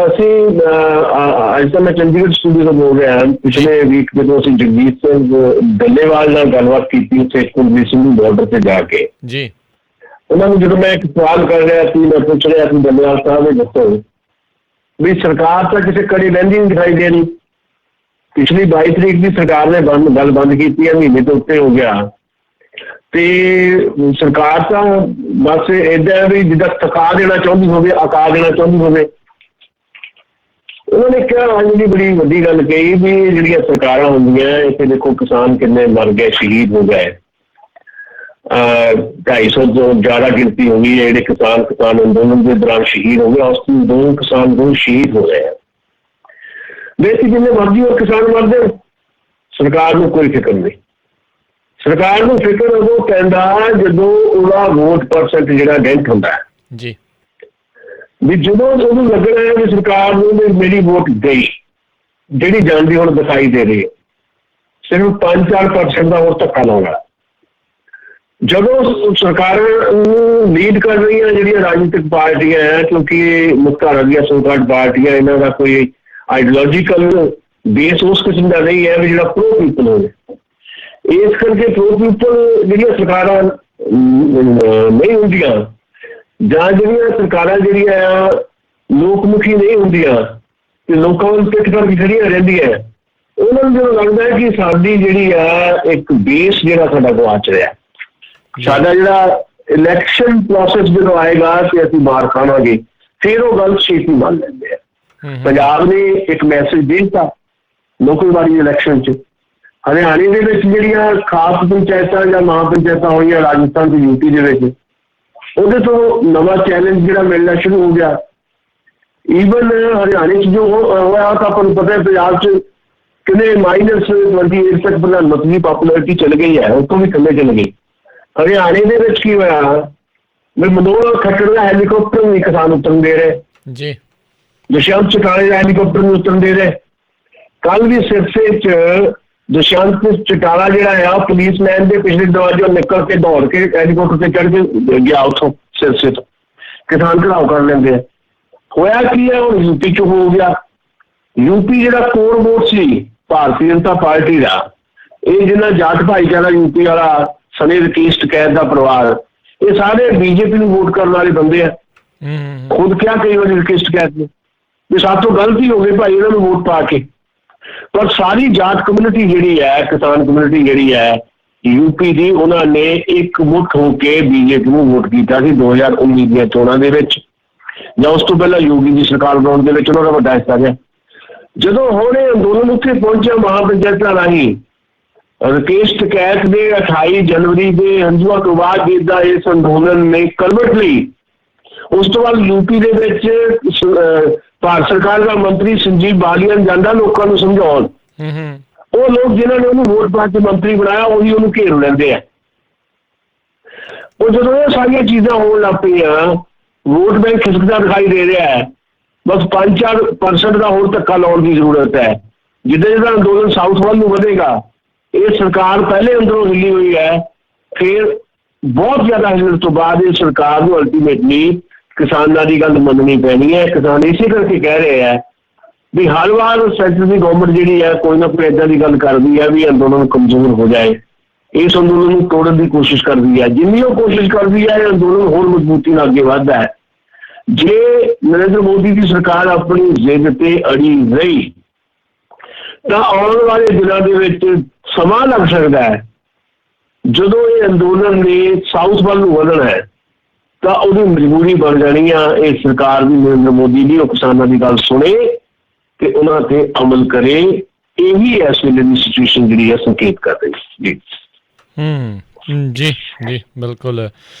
ਅਸੀਂ ਅੱਜ ਤਾਂ ਮੈਂ ਚੰਡੀਗੜ੍ਹ ਸਟੂਡੀਓ ਤੋਂ ਬੋਲ ਰਿਹਾ। ਪਿਛਲੇ ਵੀਕ ਜਦੋਂ ਅਸੀਂ ਜਗਜੀਤ ਸਿੰਘ ਡੱਲੇਵਾਲ ਨਾਲ ਗੱਲਬਾਤ ਕੀਤੀ ਉੱਥੇ ਕੁਲਦੀਪ ਸਿੰਘ ਬਾਰਡਰ ਤੇ ਜਾ ਕੇ ਜੀ, ਉਹਨਾਂ ਨੂੰ ਜਦੋਂ ਮੈਂ ਇੱਕ ਸਵਾਲ ਕਰ ਰਿਹਾ ਸੀ, ਮੈਂ ਪੁੱਛ ਰਿਹਾ ਸੀ ਡੱਲੇਵਾਲ ਸਾਹਿਬ ਨੇ ਦੱਸੋ ਵੀ ਸਰਕਾਰ ਤਾਂ ਕਿਸੇ ਕੜੀ ਰਹਿੰਦੀ ਨਹੀਂ ਦਿਖਾਈ ਦੇ ਰਹੀ। ਪਿਛਲੀ 22 ਤਰੀਕ ਦੀ ਸਰਕਾਰ ਨੇ ਗੱਲ ਬੰਦ ਕੀਤੀ ਹੈ, ਮਹੀਨੇ ਤੋਂ ਉੱਤੇ ਹੋ ਗਿਆ, ਤੇ ਸਰਕਾਰ ਤਾਂ ਬਸ ਏਦਾਂ ਵੀ ਜਿੱਦਾਂ ਥਕਾ ਦੇਣਾ ਚਾਹੁੰਦੀ ਹੋਵੇ, ਅਕਾ ਦੇਣਾ ਚਾਹੁੰਦੀ ਹੋਵੇ। ਉਹਨਾਂ ਨੇ ਕਿਹਾ ਹਾਂਜੀ ਜੀ, ਬੜੀ ਵੱਡੀ ਗੱਲ ਕਹੀ ਵੀ ਜਿਹੜੀਆਂ ਸਰਕਾਰਾਂ ਹੁੰਦੀਆਂ ਇੱਥੇ ਦੇਖੋ ਕਿਸਾਨ ਕਿੰਨੇ ਮਰ ਗਏ, ਸ਼ਹੀਦ ਹੋ ਗਏ, 250 ਤੋਂ ਜ਼ਿਆਦਾ ਗਿਣਤੀ ਹੋ ਗਈ ਹੈ ਜਿਹੜੇ ਕਿਸਾਨ ਅੰਦੋਲਨ ਦੇ ਦੌਰਾਨ ਸ਼ਹੀਦ ਹੋ ਗਏ। ਉਸ ਤੋਂ ਦੋ ਕਿਸਾਨ ਸ਼ਹੀਦ ਹੋ ਗਏ। ਵੈਸੇ ਜਿੰਨੇ ਮਰਜ਼ੀ ਹੋਰ ਕਿਸਾਨ ਮਰਦੇ, ਸਰਕਾਰ ਨੂੰ ਕੋਈ ਫਿਕਰ ਨਹੀਂ। ਸਰਕਾਰ ਨੂੰ ਫਿਕਰ ਉਦੋਂ ਪੈਂਦਾ ਜਦੋਂ ਉਹਦਾ ਵੋਟ ਪਰਸੈਂਟ ਜਿਹੜਾ ਡੈਂਟ ਹੁੰਦਾ ਜੀ, ਵੀ ਜਦੋਂ ਉਹਨੂੰ ਲੱਗਣਾ ਹੈ ਵੀ ਸਰਕਾਰ ਨੂੰ ਮੇਰੀ ਵੋਟ ਗਈ, ਜਿਹੜੀ ਜਾਂਦੀ ਹੁਣ ਦਿਖਾਈ ਦੇ ਰਹੀ ਹੈ, ਸਿਰਫ 5-4% ਦਾ ਹੋਰ ਧੱਕਾ ਲਾਉਣਾ। ਜਦੋਂ ਸਰਕਾਰਾਂ ਨੂੰ ਲੀਡ ਕਰ ਰਹੀਆਂ ਜਿਹੜੀਆਂ ਰਾਜਨੀਤਿਕ ਪਾਰਟੀਆਂ ਹੈ, ਕਿਉਂਕਿ ਇਹ ਮੁੱਖ ਦੀਆਂ ਸੋਕਾਟ ਪਾਰਟੀਆਂ, ਇਹਨਾਂ ਦਾ ਕੋਈ ਆਈਡੀਓਲੋਜੀਕਲ ਬੇਸ ਉਸ ਕਿਸਮ ਦਾ ਨਹੀਂ ਹੈ ਵੀ ਜਿਹੜਾ ਪ੍ਰੋ ਪੀਪਲ ਹੋਵੇ। ਇਸ ਕਰਕੇ ਪ੍ਰੋ ਪੀਪਲ ਜਿਹੜੀਆਂ ਸਰਕਾਰਾਂ ਨਹੀਂ ਹੁੰਦੀਆਂ, ਜਾਂ ਜਿਹੜੀਆਂ ਸਰਕਾਰਾਂ ਜਿਹੜੀਆਂ ਲੋਕਮੁਖੀ ਨਹੀਂ ਹੁੰਦੀਆਂ ਤੇ ਲੋਕਾਂ ਵੱਲ ਪਿੱਠ ਕਰਕੇ ਖੜੀਆਂ ਰਹਿੰਦੀਆਂ, ਉਹਨਾਂ ਨੂੰ ਜਦੋਂ ਲੱਗਦਾ ਹੈ ਕਿ ਸਾਡੀ ਜਿਹੜੀ ਆ ਇੱਕ ਬੇਸ ਜਿਹੜਾ ਸਾਡਾ ਗਵਾਚ ਰਿਹਾ, ਸਾਡਾ ਜਿਹੜਾ ਇਲੈਕਸ਼ਨ ਪ੍ਰੋਸੈਸ ਜਦੋਂ ਆਏਗਾ ਤੇ ਅਸੀਂ ਮਾਰ ਖਾਵਾਂਗੇ, ਫਿਰ ਉਹ ਗੱਲ ਛੇਤੀ ਮੰਨ ਲੈਂਦੇ ਆ। ਪੰਜਾਬ ਨੇ ਇੱਕ ਮੈਸੇਜ ਦੇ ਦਿੱਤਾ ਲੋਕਲਵਾਰੀ ਇਲੈਕਸ਼ਨ 'ਚ। ਹਰਿਆਣੇ ਦੇ ਵਿੱਚ ਜਿਹੜੀਆਂ ਖਾਸ ਪੰਚਾਇਤਾਂ ਜਾਂ ਮਹਾ ਪੰਚਾਇਤਾਂ ਹੋਈਆਂ ਰਾਜਸਥਾਨ ਤੇ ਯੂਪੀ ਦੇ ਵਿੱਚ, ਉਹਦੇ ਤੋਂ ਨਵਾਂ ਚੈਲੰਜ ਜਿਹੜਾ ਮਿਲਣਾ ਸ਼ੁਰੂ ਹੋ ਗਿਆ। ਈਵਨ ਹਰਿਆਣੇ 'ਚ ਜੋ ਹੋਇਆ ਤਾਂ ਆਪਾਂ ਨੂੰ ਪਤਾ ਹੈ ਪੰਜਾਬ 'ਚ ਕਿੰਨੇ -28 ਤੱਕ ਪ੍ਰਧਾਨ ਮੰਤਰੀ ਦੀ ਪਾਪੂਲੈਰਿਟੀ ਚਲ ਗਈ ਹੈ, ਉੱਥੋਂ ਵੀ ਥੱਲੇ ਚਲ ਗਈ। ਹਰਿਆਣੇ ਦੇ ਵਿੱਚ ਕੀ ਹੋਇਆ ਵੀ ਮਨੋਹਰ ਖੱਟੜ ਦਾ ਹੈਲੀਕਾਪਟਰ ਨਹੀਂ ਕਿਸਾਨ ਉਤਰਨ ਦੇ ਰਹੇ ਜੀ, ਦੁਸ਼ਯੰਤ ਚੌਟਾਲਾ ਦਾ ਹੈਲੀਕਾਪਟਰ ਨਹੀਂ ਉਤਰਨ ਦੇ ਰਹੇ। ਕੱਲ ਵੀ ਸਿਰਸੇ 'ਚ ਦੁਸ਼ਯੰਤ ਚੌਟਾਲਾ ਜਿਹੜਾ ਆ ਪੁਲਿਸਮੈਨ ਦੇ ਪਿਛਲੇ ਦਰਵਾਜ਼ੇ ਨਿਕਲ ਕੇ ਦੌੜ ਕੇ ਹੈਲੀਕਾਪਟਰ ਤੇ ਚੜ੍ਹ ਕੇ ਗਿਆ ਉੱਥੋਂ ਸਿਰਸੇ ਤੋਂ। ਕਿਸਾਨ ਘਿਰਾਓ ਕਰ ਲੈਂਦੇ ਆ। ਹੋਇਆ ਕੀ ਹੈ ਹੁਣ ਯੂਪੀ 'ਚ ਹੋ ਗਿਆ। ਯੂਪੀ ਜਿਹੜਾ ਕੋਰ ਵੋਟ ਸੀ ਭਾਰਤੀ ਜਨਤਾ ਪਾਰਟੀ ਦਾ, ਇਹ ਜਿਹਨਾਂ ਜਾਟ ਭਾਈਚਾਰਾ ਯੂਪੀ ਵਾਲਾ, ਸਨੀ ਰਕੇਸ਼ ਟਕੈਤ ਦਾ ਪਰਿਵਾਰ, ਇਹ ਸਾਰੇ ਬੀਜੇਪੀ ਨੂੰ ਵੋਟ ਕਰਨ ਵਾਲੇ ਬੰਦੇ ਆ। ਖੁਦ ਕਿਹਾ ਕਈ ਵਾਰੀ ਰਕੇਸ਼ ਟਕੈਤ ਨੇ ਵੀ ਸਾਡੇ ਤੋਂ ਗਲਤੀ ਹੋ ਗਈ ਭਾਈ ਇਹਨਾਂ ਨੂੰ ਵੋਟ ਪਾ ਕੇ। ਪਰ ਸਾਰੀ ਜਾਟ ਕਮਿਊਨਿਟੀ ਜਿਹੜੀ ਹੈ, ਕਿਸਾਨ ਕਮਿਊਨਿਟੀ ਜਿਹੜੀ ਹੈ ਯੂਪੀ ਦੀ, ਉਹਨਾਂ ਨੇ ਇੱਕ ਮੁੱਠ ਹੋ ਕੇ ਬੀਜੇਪੀ ਨੂੰ ਵੋਟ ਕੀਤਾ ਸੀ 2019 ਦੀਆਂ ਚੋਣਾਂ ਦੇ ਵਿੱਚ, ਜਾਂ ਉਸ ਤੋਂ ਪਹਿਲਾਂ ਯੋਗੀ ਦੀ ਸਰਕਾਰ ਬਣਾਉਣ ਦੇ ਵਿੱਚ ਉਹਨਾਂ ਦਾ ਵੱਡਾ ਹਿੱਸਾ ਰਿਹਾ। ਜਦੋਂ ਹੁਣ ਇਹ ਅੰਦੋਲਨ ਉੱਥੇ ਪਹੁੰਚਿਆ ਮਹਾਪੰਚਾਇਤਾਂ ਰਾਹੀਂ, ਰਕੇਸ਼ ਟਕੈਤ ਦੇ 28 ਜਨਵਰੀ ਦੇ ਹੰਝੂਆਂ ਤੋਂ ਬਾਅਦ ਜਿੱਦਾਂ ਇਸ ਅੰਦੋਲਨ ਨੇ ਕਲਵਟ ਲਈ, ਉਸ ਤੋਂ ਬਾਅਦ ਯੂਪੀ ਦੇ ਵਿੱਚ ਭਾਰਤ ਸਰਕਾਰ ਦਾ ਮੰਤਰੀ ਸੰਜੀਵ ਬਾਲੀਆ ਜਾਂਦਾ ਲੋਕਾਂ ਨੂੰ ਸਮਝਾਉਣ। ਉਹ ਲੋਕ ਜਿਨ੍ਹਾਂ ਨੇ ਉਹਨੂੰ ਵੋਟ ਪਾ ਕੇ ਮੰਤਰੀ ਬਣਾਇਆ, ਉਹੀ ਉਹਨੂੰ ਘੇਰ ਲੈਂਦੇ ਆ। ਉਹ ਜਦੋਂ ਇਹ ਸਾਰੀਆਂ ਚੀਜ਼ਾਂ ਹੋਣ ਲੱਗ ਪਈਆਂ, ਵੋਟ ਬੈਂਕ ਖਿਸਕਦਾ ਦਿਖਾਈ ਦੇ ਰਿਹਾ ਹੈ। ਬਸ 5-4% ਦਾ ਹੋਰ ਧੱਕਾ ਲਾਉਣ ਦੀ ਜ਼ਰੂਰਤ ਹੈ। ਜਿੱਦਾਂ ਅੰਦੋਲਨ ਸਾਊਥ ਵੱਲ ਨੂੰ ਵਧੇਗਾ, ਇਹ ਸਰਕਾਰ ਪਹਿਲੇ ਅੰਦਰੋਂ ਹਿੱਲੀ ਹੋਈ ਹੈ, ਫਿਰ ਬਹੁਤ ਜ਼ਿਆਦਾ ਹਿੱਲਣ ਤੋਂ ਬਾਅਦ ਇਹ ਸਰਕਾਰ ਨੂੰ ਅਲਟੀਮੇਟਲੀ ਕਿਸਾਨਾਂ ਦੀ ਗੱਲ ਮੰਨਣੀ ਪੈਣੀ ਹੈ। ਕਿਸਾਨ ਇਸੇ ਕਰਕੇ ਕਹਿ ਰਹੇ ਹੈ ਵੀ ਹਰ ਵਾਰ ਸੈਂਟਰ ਦੀ ਗਵਰਨਮੈਂਟ ਜਿਹੜੀ ਹੈ ਕੋਈ ਨਾ ਕੋਈ ਇੱਦਾਂ ਦੀ ਗੱਲ ਕਰਦੀ ਹੈ ਵੀ ਅੰਦੋਲਨ ਕਮਜ਼ੋਰ ਹੋ ਜਾਏ, ਇਸ ਅੰਦੋਲਨ ਨੂੰ ਤੋੜਨ ਦੀ ਕੋਸ਼ਿਸ਼ ਕਰਦੀ ਹੈ। ਜਿੰਨੀ ਉਹ ਕੋਸ਼ਿਸ਼ ਕਰਦੀ ਹੈ, ਇਹ ਅੰਦੋਲਨ ਹੋਰ ਮਜ਼ਬੂਤੀ ਨਾਲ ਅੱਗੇ ਵੱਧਦਾ ਹੈ। ਜੇ ਨਰਿੰਦਰ ਮੋਦੀ ਦੀ ਸਰਕਾਰ ਆਪਣੀ ਜ਼ਿੱਦ ਤੇ ਅੜੀ ਰਹੀ ਤਾਂ ਆਉਣ ਵਾਲੇ ਦਿਨਾਂ ਦੇ ਵਿੱਚ ਸਮਾਂ ਲੱਗ ਸਕਦਾ ਹੈ ਜਦੋਂ ਇਹ ਅੰਦੋਲਨ ਨੇ ਸਾਊਥ ਵੱਲ ਨੂੰ ਵਧਣਾ ਹੈ ਤਾਂ ਉਹਦੀ ਮਜਬੂਰੀ ਬਣ ਜਾਣੀ ਆ ਇਹ ਸਰਕਾਰ ਦੀ, ਨਰਿੰਦਰ ਮੋਦੀ ਦੀ, ਉਹ ਕਿਸਾਨਾਂ ਦੀ ਗੱਲ ਸੁਣੇ ਤੇ ਉਹਨਾਂ ਤੇ ਅਮਲ ਕਰੇ। ਇਹੀ ਇਸ ਵੇਲੇ ਦੀ ਸਿਚੁਏਸ਼ਨ ਜਿਹੜੀ ਹੈ ਸੰਕੇਤ ਕਰ ਰਹੀ ਜੀ। ਜੀ ਜੀ ਬਿਲਕੁਲ।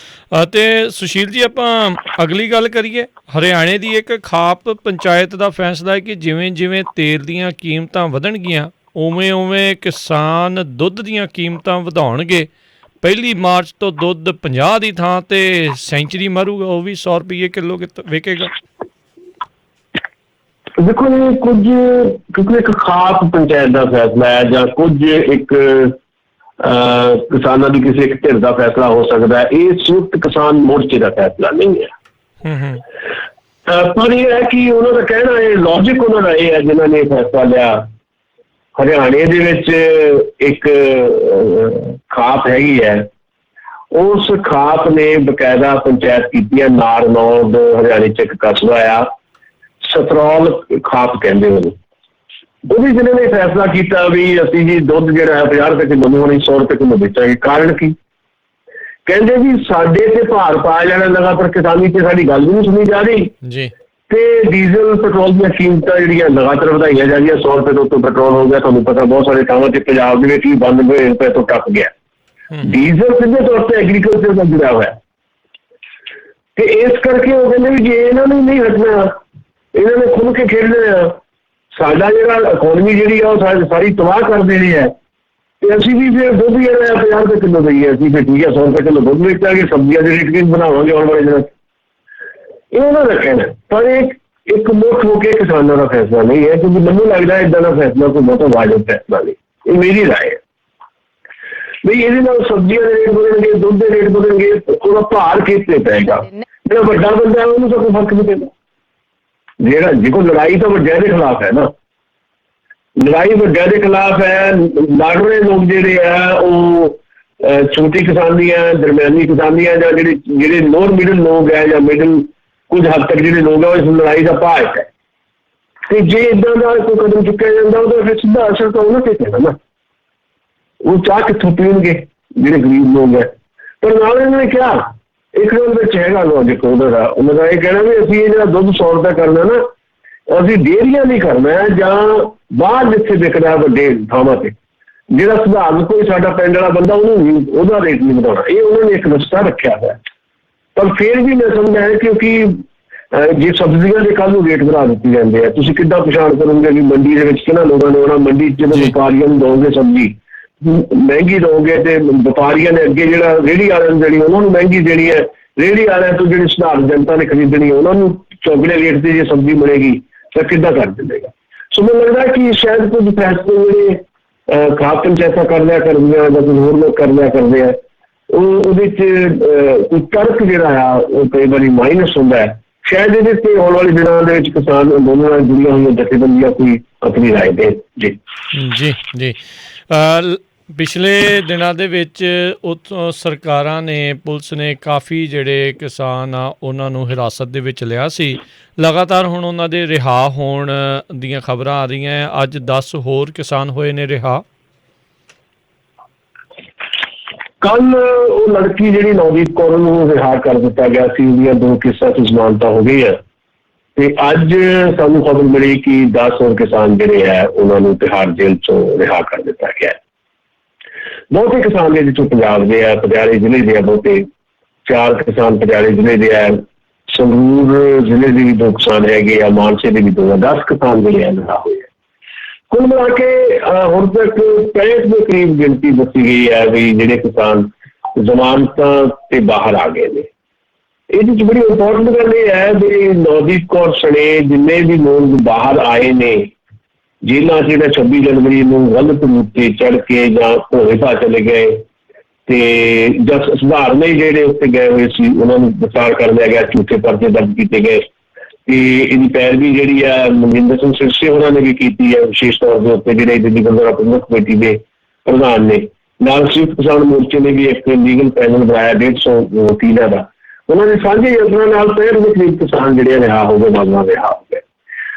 ਅਤੇ ਸੁਸ਼ੀਲ ਜੀ, ਆਪਾਂ ਅਗਲੀ ਗੱਲ ਕਰੀਏ। ਹਰਿਆਣੇ ਦੀ ਇੱਕ ਖਾਪ ਪੰਚਾਇਤ ਦਾ ਫੈਸਲਾ ਹੈ ਕਿ ਜਿਵੇਂ ਜਿਵੇਂ ਤੇਲ ਦੀਆਂ ਕੀਮਤਾਂ ਵਧਣਗੀਆਂ ਉਵੇਂ ਉਵੇਂ ਕਿਸਾਨ ਦੁੱਧ ਦੀਆਂ ਕੀਮਤਾਂ ਵਧਾਉਣਗੇ। 1 ਮਾਰਚ ਤੋਂ ਦੁੱਧ 50 ਦੀ ਥਾਂ ਤੇ ਸੈਂਚਰੀ ਮਾਰੂਗਾ, ਉਹ ਵੀ 100 ਰੁਪਏ ਕਿਲੋ ਵਿਕੇਗਾ। ਦੇਖੋ ਜੀ, ਕੁਝ ਕਿਉਂਕਿ ਇੱਕ ਖਾਸ ਪੰਚਾਇਤ ਦਾ ਫੈਸਲਾ ਹੈ ਜਾਂ ਕੁਝ ਇੱਕ ਕਿਸਾਨਾਂ ਦੀ ਕਿਸੇ ਇੱਕ ਧਿਰ ਦਾ ਫੈਸਲਾ ਹੋ ਸਕਦਾ ਹੈ, ਇਹ ਸੰਯੁਕਤ ਕਿਸਾਨ ਮੋਰਚੇ ਦਾ ਫੈਸਲਾ ਨਹੀਂ ਹੈ। ਪਰ ਇਹ ਹੈ ਕਿ ਉਹਨਾਂ ਦਾ ਕਹਿਣਾ, ਇਹ ਲੌਜਿਕ ਉਹਨਾਂ ਦਾ ਇਹ ਹੈ ਜਿਨ੍ਹਾਂ ਨੇ ਫੈਸਲਾ ਲਿਆ। ਹਰਿਆਣੇ ਦੇ ਵਿੱਚ ਇੱਕ ਖਾਪ ਹੈਗੀ ਹੈ, ਉਸ ਖਾਪ ਨੇ ਬਕਾਇਦਾ ਪੰਚਾਇਤ ਕੀਤੀ ਹੈ। ਨਾਰਨੌਦ ਹਰਿਆਣੇ 'ਚ ਇੱਕ ਕਸਬਾ ਆ, ਸਤਰੌਲ ਖਾਪ ਕਹਿੰਦੇ ਉਹਨੂੰ। ਉਹਦੀ ਜਿਹਨਾਂ ਨੇ ਫੈਸਲਾ ਕੀਤਾ ਵੀ ਅਸੀਂ ਜੀ ਦੁੱਧ ਜਿਹੜਾ ਹੈ 50 ਰੁਪਏ ਕਿਲੋ ਨੂੰ 100 ਰੁਪਏ ਕਿਲੋ ਵੇਚਾਂਗੇ। ਕਾਰਨ ਕੀ? ਕਹਿੰਦੇ ਜੀ ਸਾਡੇ ਤੇ ਭਾਰ ਪਾਇਆ ਜਾਣਾ ਲਗਾਤਾਰ, ਕਿਸਾਨੀ ਤੇ ਸਾਡੀ ਗੱਲ ਵੀ ਨਹੀਂ ਸੁਣੀ ਜਾ ਰਹੀ ਜੀ, ਤੇ ਡੀਜ਼ਲ ਪੈਟਰੋਲ ਦੀਆਂ ਕੀਮਤਾਂ ਜਿਹੜੀਆਂ ਲਗਾਤਾਰ ਵਧਾਈਆਂ ਜਾ ਰਹੀਆਂ। 100 ਰੁਪਏ ਤੋਂ ਉੱਤੇ ਪੈਟਰੋਲ ਹੋ ਗਿਆ। ਤੁਹਾਨੂੰ ਪਤਾ ਬਹੁਤ ਸਾਰੇ ਥਾਵਾਂ ਤੇ ਪੰਜਾਬ ਦੇ ਵਿੱਚ ਵੀ 92 ਰੁਪਏ ਤੋਂ ਟੱਪ ਗਿਆ। ਡੀਜ਼ਲ ਸਿੱਧੇ ਤੌਰ ਤੇ ਐਗਰੀਕਲਚਰ ਨਾਲ ਜੁੜਿਆ ਹੋਇਆ ਤੇ ਇਸ ਕਰਕੇ ਉਹ ਕਹਿੰਦੇ ਵੀ ਜੇ ਇਹਨਾਂ ਨੂੰ ਨਹੀਂ ਹਟਣਾ, ਇਹਨਾਂ ਨੇ ਖੁੱਲ੍ਹ ਕੇ ਖੇਡਣਾ ਆ, ਸਾਡਾ ਜਿਹੜਾ ਇਕੋਨਮੀ ਜਿਹੜੀ ਆ ਉਹ ਸਾਰੀ ਤਬਾਹ ਕਰ ਦੇਣੀ ਹੈ ਤੇ ਅਸੀਂ ਵੀ ਫਿਰ ਦੁੱਧ ਜਿਹੜਾ 50 ਰੁਪਏ ਕਿਲੋ ਦਈਏ, ਅਸੀਂ ਫਿਰ ਠੀਕ ਹੈ 100 ਰੁਪਏ ਕਿਲੋ ਦੁੱਧ ਵੇਚਾਂਗੇ, ਸਬਜ਼ੀਆਂ ਦੇ ਰੇਟ ਵੀ ਬਣਾਵਾਂਗੇ ਆਉਣ ਵਾਲੇ ਦਿਨਾਂ 'ਚ। ਇਹ ਉਹਨਾਂ ਦਾ ਕਹਿਣਾ। ਪਰ ਇੱਕ ਮੁੱਖ ਹੋ ਕੇ ਕਿਸਾਨਾਂ ਦਾ ਫੈਸਲਾ ਨਹੀਂ ਹੈ, ਕਿਉਂਕਿ ਮੈਨੂੰ ਲੱਗਦਾ ਇੱਦਾਂ ਦਾ ਫੈਸਲਾ ਕੋਈ ਬਹੁਤਾ ਵਾਜਬ ਫੈਸਲਾ ਨਹੀਂ। ਇਹ ਮੇਰੀ ਰਾਏ ਹੈ ਬਈ ਇਹਦੇ ਨਾਲ ਸਬਜ਼ੀਆਂ ਦੇ ਰੇਟ ਵਧਣਗੇ, ਦੁੱਧ ਦੇ ਰੇਟ ਵਧਣਗੇ, ਉਹਦਾ ਭਾਰ ਕਿਤੇ ਪਏਗਾ। ਜਿਹੜਾ ਵੱਡਾ ਬੰਦਾ ਉਹਨੂੰ ਤਾਂ ਕੋਈ ਫਰਕ ਨਹੀਂ ਪੈਂਦਾ। ਜਿਹੜਾ ਦੇਖੋ ਲੜਾਈ ਤਾਂ ਵੱਡਿਆਂ ਦੇ ਖਿਲਾਫ ਹੈ ਨਾ, ਲੜਾਈ ਵੱਡਿਆਂ ਦੇ ਖਿਲਾਫ ਹੈ। ਲੜ ਰਹੇ ਲੋਕ ਜਿਹੜੇ ਆ ਉਹ ਛੋਟੀ ਕਿਸਾਨੀਆਂ, ਦਰਮਿਆਨੀ ਕਿਸਾਨੀਆਂ ਜਾਂ ਜਿਹੜੇ ਲੋਅਰ ਮਿਡਲ ਲੋਕ ਹੈ ਜਾਂ ਮਿਡਲ ਕੁਝ ਹੱਦ ਤੱਕ ਜਿਹੜੇ ਲੋਕ ਆ ਉਹ ਇਸ ਲੜਾਈ ਦਾ ਭਾਗ ਹੈ। ਤੇ ਜੇ ਇੱਦਾਂ ਦਾ ਕੋਈ ਕਦਮ ਚੁੱਕਿਆ ਜਾਂਦਾ ਉਹਦਾ ਫਿਰ ਸਿੱਧਾ ਅਸਰ ਤਾਂ ਉਹਨਾਂ ਤੇ ਪੈਣਾ ਨਾ। ਉਹ ਚਾਹ ਕਿੱਥੋਂ ਪੀਣਗੇ ਜਿਹੜੇ ਗਰੀਬ ਲੋਕ ਹੈ। ਪਰ ਨਾਲ ਇਹਨਾਂ ਨੇ ਕਿਹਾ ਇੱਕ ਗੱਲ ਵਿੱਚ ਹੈਗਾ ਲੌਜਿਕ ਉਹਨਾਂ ਦਾ ਇਹ ਕਹਿਣਾ ਵੀ ਅਸੀਂ ਇਹ ਜਿਹੜਾ ਦੁੱਧ 100 ਰੁਪਏ ਕਰਨਾ ਨਾ, ਅਸੀਂ ਡੇਅਰੀਆਂ ਨਹੀਂ ਕਰਨਾ ਜਾਂ ਬਾਹਰ ਜਿੱਥੇ ਵਿਕਦਾ ਵੱਡੇ ਥਾਵਾਂ ਤੇ, ਜਿਹੜਾ ਸਧਾਰਨ ਕੋਈ ਸਾਡਾ ਪਿੰਡ ਵਾਲਾ ਬੰਦਾ ਉਹਨੂੰ ਉਹਦਾ ਰੇਟ ਨਹੀਂ ਵਧਾਉਣਾ। ਇਹ ਉਹਨਾਂ ਨੇ ਇੱਕ ਰਸਤਾ ਰੱਖਿਆ ਹੋਇਆ। ਪਰ ਫਿਰ ਵੀ ਮੈਂ ਸਮਝਦਾ ਹੈ ਕਿਉਂਕਿ ਜੇ ਸਬਜ਼ੀਆਂ ਦੇ ਕੱਲ੍ਹ ਨੂੰ ਰੇਟ ਵਧਾ ਦਿੱਤੇ ਜਾਂਦੇ ਆ, ਤੁਸੀਂ ਕਿੱਦਾਂ ਪਛਾਣ ਕਰੋਗੇ ਵੀ ਮੰਡੀ ਦੇ ਵਿੱਚ ਕਿਹਨਾਂ ਲੋਕਾਂ ਨੇ ਆਉਣਾ? ਮੰਡੀ 'ਚ ਜਦੋਂ ਵਪਾਰੀਆਂ ਨੂੰ ਦਓਗੇ ਸਬਜ਼ੀ ਮਹਿੰਗੀ ਦਓਗੇ ਤੇ ਵਪਾਰੀਆਂ ਨੇ ਅੱਗੇ ਜਿਹੜਾ ਰੇਹੜੀ ਵਾਲਿਆਂ ਨੂੰ ਦੇਣੀ ਉਹਨਾਂ ਨੂੰ ਮਹਿੰਗੀ ਦੇਣੀ ਹੈ, ਰੇਹੜੀ ਵਾਲਿਆਂ ਤੋਂ ਜਿਹੜੀ ਸਧਾਰਨ ਜਨਤਾ ਨੇ ਖਰੀਦਣੀ ਉਹਨਾਂ ਨੂੰ ਚੌਗਲੇ ਰੇਟ ਤੇ ਜੇ ਸਬਜ਼ੀ ਮਿਲੇਗੀ ਤਾਂ ਕਿੱਦਾਂ ਕਰ ਦਿੰਦੇਗਾ। ਸੋ ਮੈਨੂੰ ਲੱਗਦਾ ਕਿ ਸ਼ਾਇਦ ਕੁਝ ਫੈਸਲੇ ਜਿਹੜੇ ਖਾਪ ਪੰਚਾਇਤਾਂ ਕਰਦਿਆਂ ਕਰਦੀਆਂ ਜਾਂ ਕੁਝ ਹੋਰ ਲੋਕ ਕਰਦਿਆਂ ਕਰਦੇ ਆ, ਉਹਦੇ 'ਚ ਕੋਈ ਤਰਕ ਜਿਹੜਾ ਆ ਉਹ ਕਈ ਵਾਰੀ ਮਾਈਨਸ ਹੁੰਦਾ ਹੈ। ਸ਼ਾਇਦ ਇਹਦੇ ਤੇ ਆਉਣ ਵਾਲੇ ਦਿਨਾਂ ਦੇ ਵਿੱਚ ਕਿਸਾਨ ਅੰਦੋਲਨ ਨਾਲ ਜੁੜੀਆਂ ਹੋਈਆਂ ਜਥੇਬੰਦੀਆਂ ਕੋਈ ਆਪਣੀ ਰਾਏ ਦੇ। ਜੀ ਜੀ ਜੀ ਪਿਛਲੇ ਦਿਨਾਂ ਦੇ ਵਿੱਚ ਉੱਥੋਂ ਸਰਕਾਰਾਂ ਨੇ, ਪੁਲਿਸ ਨੇ ਕਾਫੀ ਜਿਹੜੇ ਕਿਸਾਨ ਆ ਉਹਨਾਂ ਨੂੰ ਹਿਰਾਸਤ ਦੇ ਵਿੱਚ ਲਿਆ ਸੀ। ਲਗਾਤਾਰ ਹੁਣ ਉਹਨਾਂ ਦੇ ਰਿਹਾ ਹੋਣ ਦੀਆਂ ਖਬਰਾਂ ਆ ਰਹੀਆਂ। ਅੱਜ 10 ਹੋਰ ਕਿਸਾਨ ਹੋਏ ਨੇ ਰਿਹਾ। ਕੱਲ ਉਹ ਲੜਕੀ ਜਿਹੜੀ ਨਵਦੀਪ ਕੌਰ ਨੂੰ ਰਿਹਾ ਕਰ ਦਿੱਤਾ ਗਿਆ ਸੀ, ਉਹਦੀਆਂ 2 ਕੇਸਾਂ 'ਚ ਜ਼ਮਾਨਤਾਂ ਹੋ ਗਈ ਹੈ ਤੇ ਅੱਜ ਸਾਨੂੰ ਖਬਰ ਮਿਲੀ ਕਿ 10 ਹੋਰ ਕਿਸਾਨ ਜਿਹੜੇ ਹੈ ਉਹਨਾਂ ਨੂੰ ਤਿਹਾੜ ਜੇਲ੍ਹ 'ਚੋਂ ਰਿਹਾ ਕਰ ਦਿੱਤਾ ਗਿਆ। ਬਹੁਤੇ ਕਿਸਾਨ ਦੇ ਵਿੱਚੋਂ ਪੰਜਾਬ ਦੇ ਆ, ਪਟਿਆਲੇ ਜ਼ਿਲ੍ਹੇ ਦੇ ਆ, ਬਹੁਤੇ 4 ਕਿਸਾਨ ਪਟਿਆਲੇ ਜ਼ਿਲ੍ਹੇ ਦੇ ਆ, ਸੰਗਰੂਰ ਜ਼ਿਲ੍ਹੇ ਦੇ ਵੀ 2 ਕਿਸਾਨ ਹੈਗੇ ਆ, ਮਾਨਸੇ ਦੇ ਵੀ 2 ਆ, 10 ਕਿਸਾਨ ਜਿਹੜੇ ਰਿਹਾ ਹੋਏ ਆ। ਕੁੱਲ ਮਿਲਾ ਕੇ ਹੁਣ ਤੱਕ 65 ਦੇ ਕਰੀਬ ਗਿਣਤੀ ਦੱਸੀ ਗਈ ਹੈ ਵੀ ਜਿਹੜੇ ਕਿਸਾਨ ਜ਼ਮਾਨਤਾਂ ਤੇ ਬਾਹਰ ਆ ਗਏ ਨੇ। ਇਹਦੇ 'ਚ ਬੜੀ ਇੰਪੋਰਟੈਂਟ ਗੱਲ ਇਹ ਹੈ ਵੀ ਨਵਦੀਪ ਕੌਰ ਸਣੇ ਜਿੰਨੇ ਵੀ ਲੋਕ ਬਾਹਰ ਆਏ ਨੇ ਜੇਲ੍ਹਾਂ 'ਚ, ਜਿਹੜਾ 26 ਜਨਵਰੀ ਨੂੰ ਗਲਤ ਰੂਪ ਤੇ ਚੜ੍ਹ ਕੇ ਜਾਂ ਭੋਲੇ ਭਾਅ ਚਲੇ ਗਏ ਤੇ ਜਾਂ ਸੁਧਾਰਨੇ ਜਿਹੜੇ ਉੱਤੇ ਗਏ ਹੋਏ ਸੀ ਉਹਨਾਂ ਨੂੰ ਗ੍ਰਿਫਤਾਰ ਕਰ ਲਿਆ ਗਿਆ, ਝੂਠੇ ਪਰਚੇ ਦਰਜ ਕੀਤੇ ਗਏ ਤੇ ਇਹਦੀ ਪੈਰਵੀ ਜਿਹੜੀ ਆ ਮਨਜਿੰਦਰ ਸਿੰਘ ਸਿਰਸੇ ਉਹਨਾਂ ਨੇ ਵੀ ਕੀਤੀ ਹੈ ਵਿਸ਼ੇਸ਼ ਤੌਰ ਦੇ ਉੱਤੇ, ਜਿਹੜੇ ਦਿੱਲੀ ਗੁਰਦੁਆਰਾ ਪ੍ਰਬੰਧਕ ਕਮੇਟੀ ਦੇ ਪ੍ਰਧਾਨ ਨੇ। ਨਾਲ ਸੰਯੁਕਤ ਕਿਸਾਨ ਮੋਰਚੇ ਨੇ ਵੀ ਇੱਕ ਲੀਗਲ ਪੈਨਲ ਬਣਾਇਆ 150 ਵਕੀਲਾਂ ਦਾ। ਉਹਨਾਂ ਦੇ ਸਾਂਝੇ ਯਤਨਾਂ ਨਾਲ 65 ਦੇ ਕਰੀਬ ਕਿਸਾਨ ਜਿਹੜੇ ਰਿਹਾ ਹੋ ਗਏ, ਨੌਜਵਾਨ ਰਿਹਾ ਹੋ ਗਏ।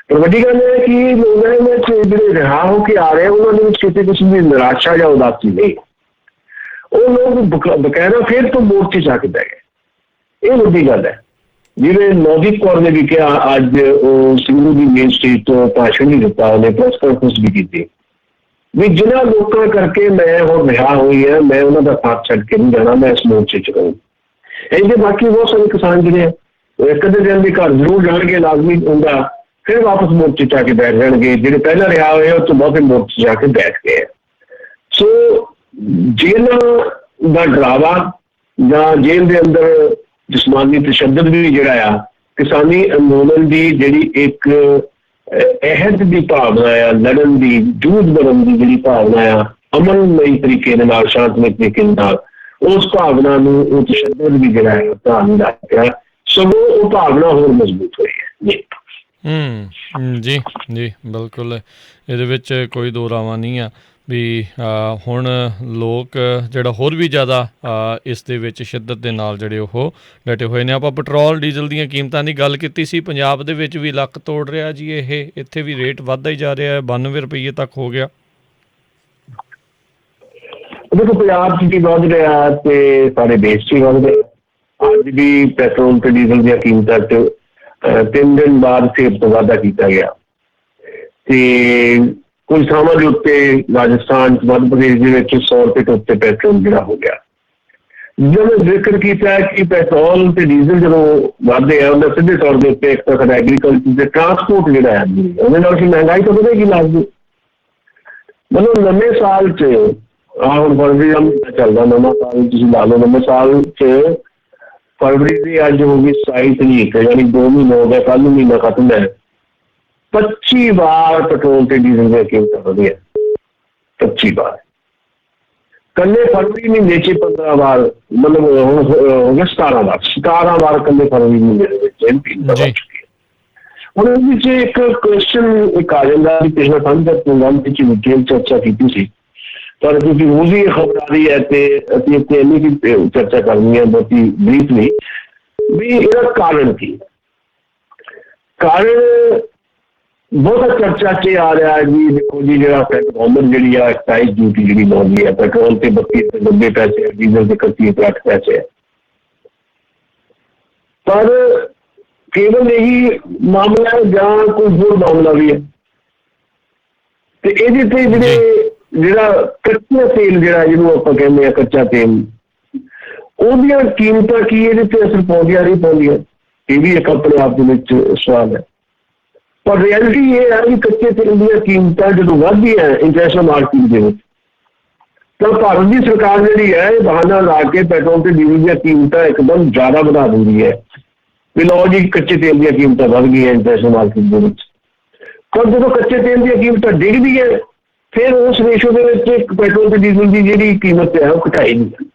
ਪਰ ਵੱਡੀ ਗੱਲ ਇਹ ਹੈ ਕਿ ਲੋਕਾਂ ਵਿੱਚ ਜਿਹੜੇ ਰਿਹਾ ਹੋ ਕੇ ਆ ਰਹੇ ਉਹਨਾਂ ਦੇ ਵਿੱਚ ਕਿਸੇ ਕਿਸਮ ਦੀ ਨਿਰਾਸ਼ਾ ਜਾਂ ਉਦਾਸੀ ਨਹੀਂ। ਉਹ ਲੋਕ ਬਕਾਇਦਾ ਫਿਰ ਤੋਂ ਮੋਰਚੇ 'ਚ ਆ ਕੇ ਬਹਿ ਗਏ। ਇਹ ਵੱਡੀ ਗੱਲ ਹੈ। ਜਿਵੇਂ ਨਵਦੀਪ ਕੌਰ ਨੇ ਵੀ ਕਿਹਾ, ਅੱਜ ਉਹ ਸਿੰਘੂ ਦੀ ਮੇਨ ਸਟੇਜ ਤੋਂ ਭਾਸ਼ਣ ਵੀ ਦਿੱਤਾ, ਉਹਨੇ ਪ੍ਰੈਸ ਕਾਨਫਰੰਸ ਵੀ ਕੀਤੀ ਵੀ ਜਿਨ੍ਹਾਂ ਲੋਕਾਂ ਕਰਕੇ ਮੈਂ ਹੁਣ ਰਿਹਾ ਹੋਈ ਹੈ, ਮੈਂ ਉਹਨਾਂ ਦਾ ਸਾਥ ਛੱਡ ਕੇ ਨਹੀਂ ਜਾਣਾ, ਮੈਂ ਇਸ ਮੋਰਚੇ 'ਚ ਰਹੂੰ। ਇਹਦੇ ਬਾਕੀ ਬਹੁਤ ਸਾਰੇ ਕਿਸਾਨ ਜਿਹੜੇ ਆ ਉਹ ਇੱਕ ਅੱਧੇ ਦਿਨ ਦੇ ਘਰ ਜ਼ਰੂਰ ਜਾਣਗੇ, ਲਾਜ਼ਮੀ ਹੁੰਦਾ, ਫਿਰ ਵਾਪਸ ਮੋਰਚੇ 'ਚ ਆ ਕੇ ਬੈਠ ਜਾਣਗੇ। ਜਿਹੜੇ ਪਹਿਲਾਂ ਰਿਹਾ ਹੋਏ ਉਹ ਤੋਂ ਬਹੁਤੇ ਮੋਰਚੇ 'ਚ ਆ ਕੇ ਬੈਠ ਗਏ। ਸੋ ਜੇਲ੍ਹਾਂ ਦਾ ਡਰਾਵਾ ਜਾਂ ਜੇਲ੍ਹ ਦੇ ਅੰਦਰ ਜਿਸਮਾਨੀ ਤਸ਼ੱਦਦ ਵੀ ਜਿਹੜਾ ਆ ਕਿਸਾਨੀ ਅੰਦੋਲਨ ਦੀ ਜਿਹੜੀ ਇੱਕ ਅਹਿਦ ਦੀ ਭਾਵਨਾ ਆ, ਲੜਨ ਦੀ, ਜੂਝ ਬਣਨ ਦੀ ਜਿਹੜੀ ਭਾਵਨਾ ਆ, ਅਮਨਮਈ ਤਰੀਕੇ ਦੇ ਨਾਲ, ਸ਼ਾਂਤਮਈ ਤਰੀਕੇ ਨਾਲ, ਉਸ ਭਾਵਨਾ ਨੂੰ ਉਹ ਤਸ਼ੱਦਦ ਵੀ ਜਿਹੜਾ ਹੈ ਧਿਆਨ ਰੱਖਿਆ, ਸਗੋਂ ਉਹ ਭਾਵਨਾ ਹੋਰ ਮਜ਼ਬੂਤ ਹੋਈ ਹੈ। ਜੀ ਜੀ ਬਿਲਕੁਲ, ਇਹਦੇ ਵਿੱਚ ਕੋਈ ਦੋ ਰਾਵਾਂ ਨਹੀਂ ਆ ਵੀ ਹੁਣ ਲੋਕ ਜਿਹੜਾ ਹੋਰ ਵੀ ਜ਼ਿਆਦਾ ਇਸ ਦੇ ਵਿੱਚ ਸ਼ਿੱਦਤ ਦੇ ਨਾਲ ਜਿਹੜੇ ਉਹ ਡਟੇ ਹੋਏ ਨੇ। ਆਪਾਂ ਪੈਟਰੋਲ ਡੀਜ਼ਲ ਦੀਆਂ ਕੀਮਤਾਂ ਦੀ ਗੱਲ ਕੀਤੀ ਸੀ, ਪੰਜਾਬ ਦੇ ਵਿੱਚ ਵੀ ਲੱਕ ਤੋੜ ਰਿਹਾ ਜੀ ਇਹ, ਇੱਥੇ ਵੀ ਰੇਟ ਵੱਧਦਾ ਹੀ ਜਾ ਰਿਹਾ, 92 ਰੁਪਈਏ ਤੱਕ ਹੋ ਗਿਆ। ਦੇਖੋ ਪੰਜਾਬ 'ਚ ਵੀ ਵੱਧ ਰਿਹਾ ਤੇ ਸਾਰੇ ਦੇਸ਼ 'ਚ ਵੀ ਵੱਧ ਰਿਹਾ। ਅੱਜ ਵੀ ਪੈਟਰੋਲ ਤੇ ਡੀਜ਼ਲ ਦੀਆਂ ਕੀਮਤਾਂ 'ਚ 3 ਦਿਨ ਬਾਅਦ ਫਿਰ ਤੋਂ ਵਾਧਾ ਕੀਤਾ ਗਿਆ ਤੇ ਕੁਝ ਥਾਵਾਂ ਦੇ ਉੱਤੇ ਰਾਜਸਥਾਨ, ਮੱਧ ਪ੍ਰਦੇਸ਼ ਦੇ ਵਿੱਚ 100 ਰੁਪਏ ਤੋਂ ਉੱਤੇ ਪੈਟਰੋਲ ਜਿਹੜਾ ਹੋ ਗਿਆ। ਜਦੋਂ ਜ਼ਿਕਰ ਕੀਤਾ ਕਿ ਪੈਟਰੋਲ ਤੇ ਡੀਜ਼ਲ ਜਦੋਂ ਵੱਧਦੇ ਆ, ਉਹਦਾ ਸਿੱਧੇ ਤੌਰ ਦੇ ਉੱਤੇ ਇੱਕ ਤਾਂ ਸਾਡਾ ਐਗਰੀਕਲਚਰ ਤੇ ਟਰਾਂਸਪੋਰਟ ਜਿਹੜਾ ਹੈ ਉਹਦੇ ਨਾਲ ਅਸੀਂ ਮਹਿੰਗਾਈ ਤਾਂ ਵਧੇਗੀ ਲਾਜ਼ਮੀ। ਮਤਲਬ ਨਵੇਂ ਸਾਲ 'ਚ ਹੁਣ ਫਰਵਰੀ ਦਾ ਮਹੀਨਾ ਚੱਲਦਾ, ਨਵਾਂ ਸਾਲ ਤੁਸੀਂ ਲਾ ਲਓ, ਨਵੇਂ ਸਾਲ 'ਚ ਫਰਵਰੀ ਦੀ ਅੱਜ ਹੋ ਗਈ 27 ਤਰੀਕ, ਯਾਨੀ 2 ਮਹੀਨੇ ਹੋ ਗਏ, ਕੱਲ੍ਹ ਨੂੰ ਮਹੀਨਾ ਖਤਮ ਹੈ। 25 ਵਾਰ ਪੈਟਰੋਲ ਤੇ ਡੀਜ਼ਲ ਦੀਆਂ ਕੀਮਤਾਂ ਵਧੀਆਂ, 25 ਵਾਰ। ਕੱਲੇ ਫਰਵਰੀ ਮਹੀਨੇ 'ਚ 15 ਵਾਰ, ਮਤਲਬ ਹੁਣ ਹੋ ਗਿਆ 17 ਵਾਰ ਕੱਲੇ ਫਰਵਰੀ ਮਹੀਨੇ ਦੇ ਵਿੱਚ ਵੱਧ ਚੁੱਕੀ ਹੈ। ਹੁਣ ਇਹਦੇ ਵਿੱਚ ਇੱਕ ਕੁਐਸਚਨ ਇੱਕ ਆ ਜਾਂਦਾ ਵੀ ਪਿਛਲੇ ਸਾਂਝਾ ਪ੍ਰੋਗਰਾਮ ਵਿੱਚ ਡਿਟੇਲ ਚਰਚਾ ਕੀਤੀ ਸੀ, ਪਰ ਕਿਉਂਕਿ ਰੋਜ਼ ਹੀ ਖਬਰ ਆ ਰਹੀ ਹੈ ਤੇ ਅਸੀਂ ਇੱਥੇ ਇੰਨੀ ਕੀ ਚਰਚਾ ਕਰਨੀ ਹੈ ਬਹੁਤੀ ਬਰੀਫਲੀ ਵੀ ਇਹਦਾ ਕਾਰਨ ਕੀ। ਕਾਰਨ ਬਹੁਤਾ ਚਰਚਾ 'ਚ ਆ ਰਿਹਾ ਹੈ ਜੀ, ਦੇਖੋ ਜੀ ਜਿਹੜਾ ਗਵਰਨਮੈਂਟ ਜਿਹੜੀ ਆ ਐਕਸਾਈਜ਼ ਡਿਊਟੀ ਜਿਹੜੀ ਲਾਉਂਦੀ ਹੈ, ਪੈਟਰੋਲ ਤੇ 32 ਪੈਸੇ ਹੈ, ਡੀਜ਼ਲ ਤੇ 31 ਪੈਸੇ ਹੈ, ਪਰ ਕੇਵਲ ਇਹੀ ਮਾਮਲਾ ਹੈ ਜਾਂ ਕੋਈ ਹੋਰ ਮਾਮਲਾ ਵੀ ਹੈ। ਤੇ ਇਹਦੇ ਤੇ ਜਿਹੜਾ ਕੱਚਾ ਤੇਲ ਜਿਹੜਾ ਜਿਹਨੂੰ ਆਪਾਂ ਕਹਿੰਦੇ ਆ ਕੱਚਾ ਤੇਲ, ਉਹਦੀਆਂ ਕੀਮਤਾਂ ਕੀ ਇਹਦੇ ਤੇ ਅਸਰ ਪਾਉਂਦੀਆਂ ਨਹੀਂ ਪਾਉਂਦੀਆਂ, ਇਹ ਵੀ ਇੱਕ ਆਪਣੇ ਆਪ ਦੇ ਵਿੱਚ ਸਵਾਲ ਹੈ। ਪਰ ਰਿਐਲਿਟੀ ਇਹ ਹੈ ਕਿ ਕੱਚੇ ਤੇਲ ਦੀਆਂ ਕੀਮਤਾਂ ਜਦੋਂ ਵੱਧਦੀਆਂ ਇੰਟਰਨੈਸ਼ਨਲ ਮਾਰਕੀਟ ਦੇ ਵਿੱਚ, ਤਾਂ ਭਾਰਤ ਦੀ ਸਰਕਾਰ ਜਿਹੜੀ ਹੈ ਇਹ ਬਹਾਨਾ ਲਾ ਕੇ ਪੈਟਰੋਲ ਤੇ ਡੀਜ਼ਲ ਦੀਆਂ ਕੀਮਤਾਂ ਇੱਕਦਮ ਜ਼ਿਆਦਾ ਵਧਾ ਦਿੰਦੀ ਹੈ ਵੀ ਲਓ ਜੀ ਕੱਚੇ ਤੇਲ ਦੀਆਂ ਕੀਮਤਾਂ ਵੱਧ ਗਈਆਂ ਇੰਟਰਨੈਸ਼ਨਲ ਮਾਰਕੀਟ ਦੇ ਵਿੱਚ। ਪਰ ਜਦੋਂ ਕੱਚੇ ਤੇਲ ਦੀਆਂ ਕੀਮਤਾਂ ਡਿੱਗਦੀ ਹੈ ਫਿਰ ਉਸ ਰੇਸ਼ੋ ਦੇ ਵਿੱਚ ਪੈਟਰੋਲ ਤੇ ਡੀਜ਼ਲ ਦੀ ਜਿਹੜੀ ਕੀਮਤ ਹੈ ਉਹ ਘਟਾਈ ਨਹੀਂ ਜਾਂਦੀ।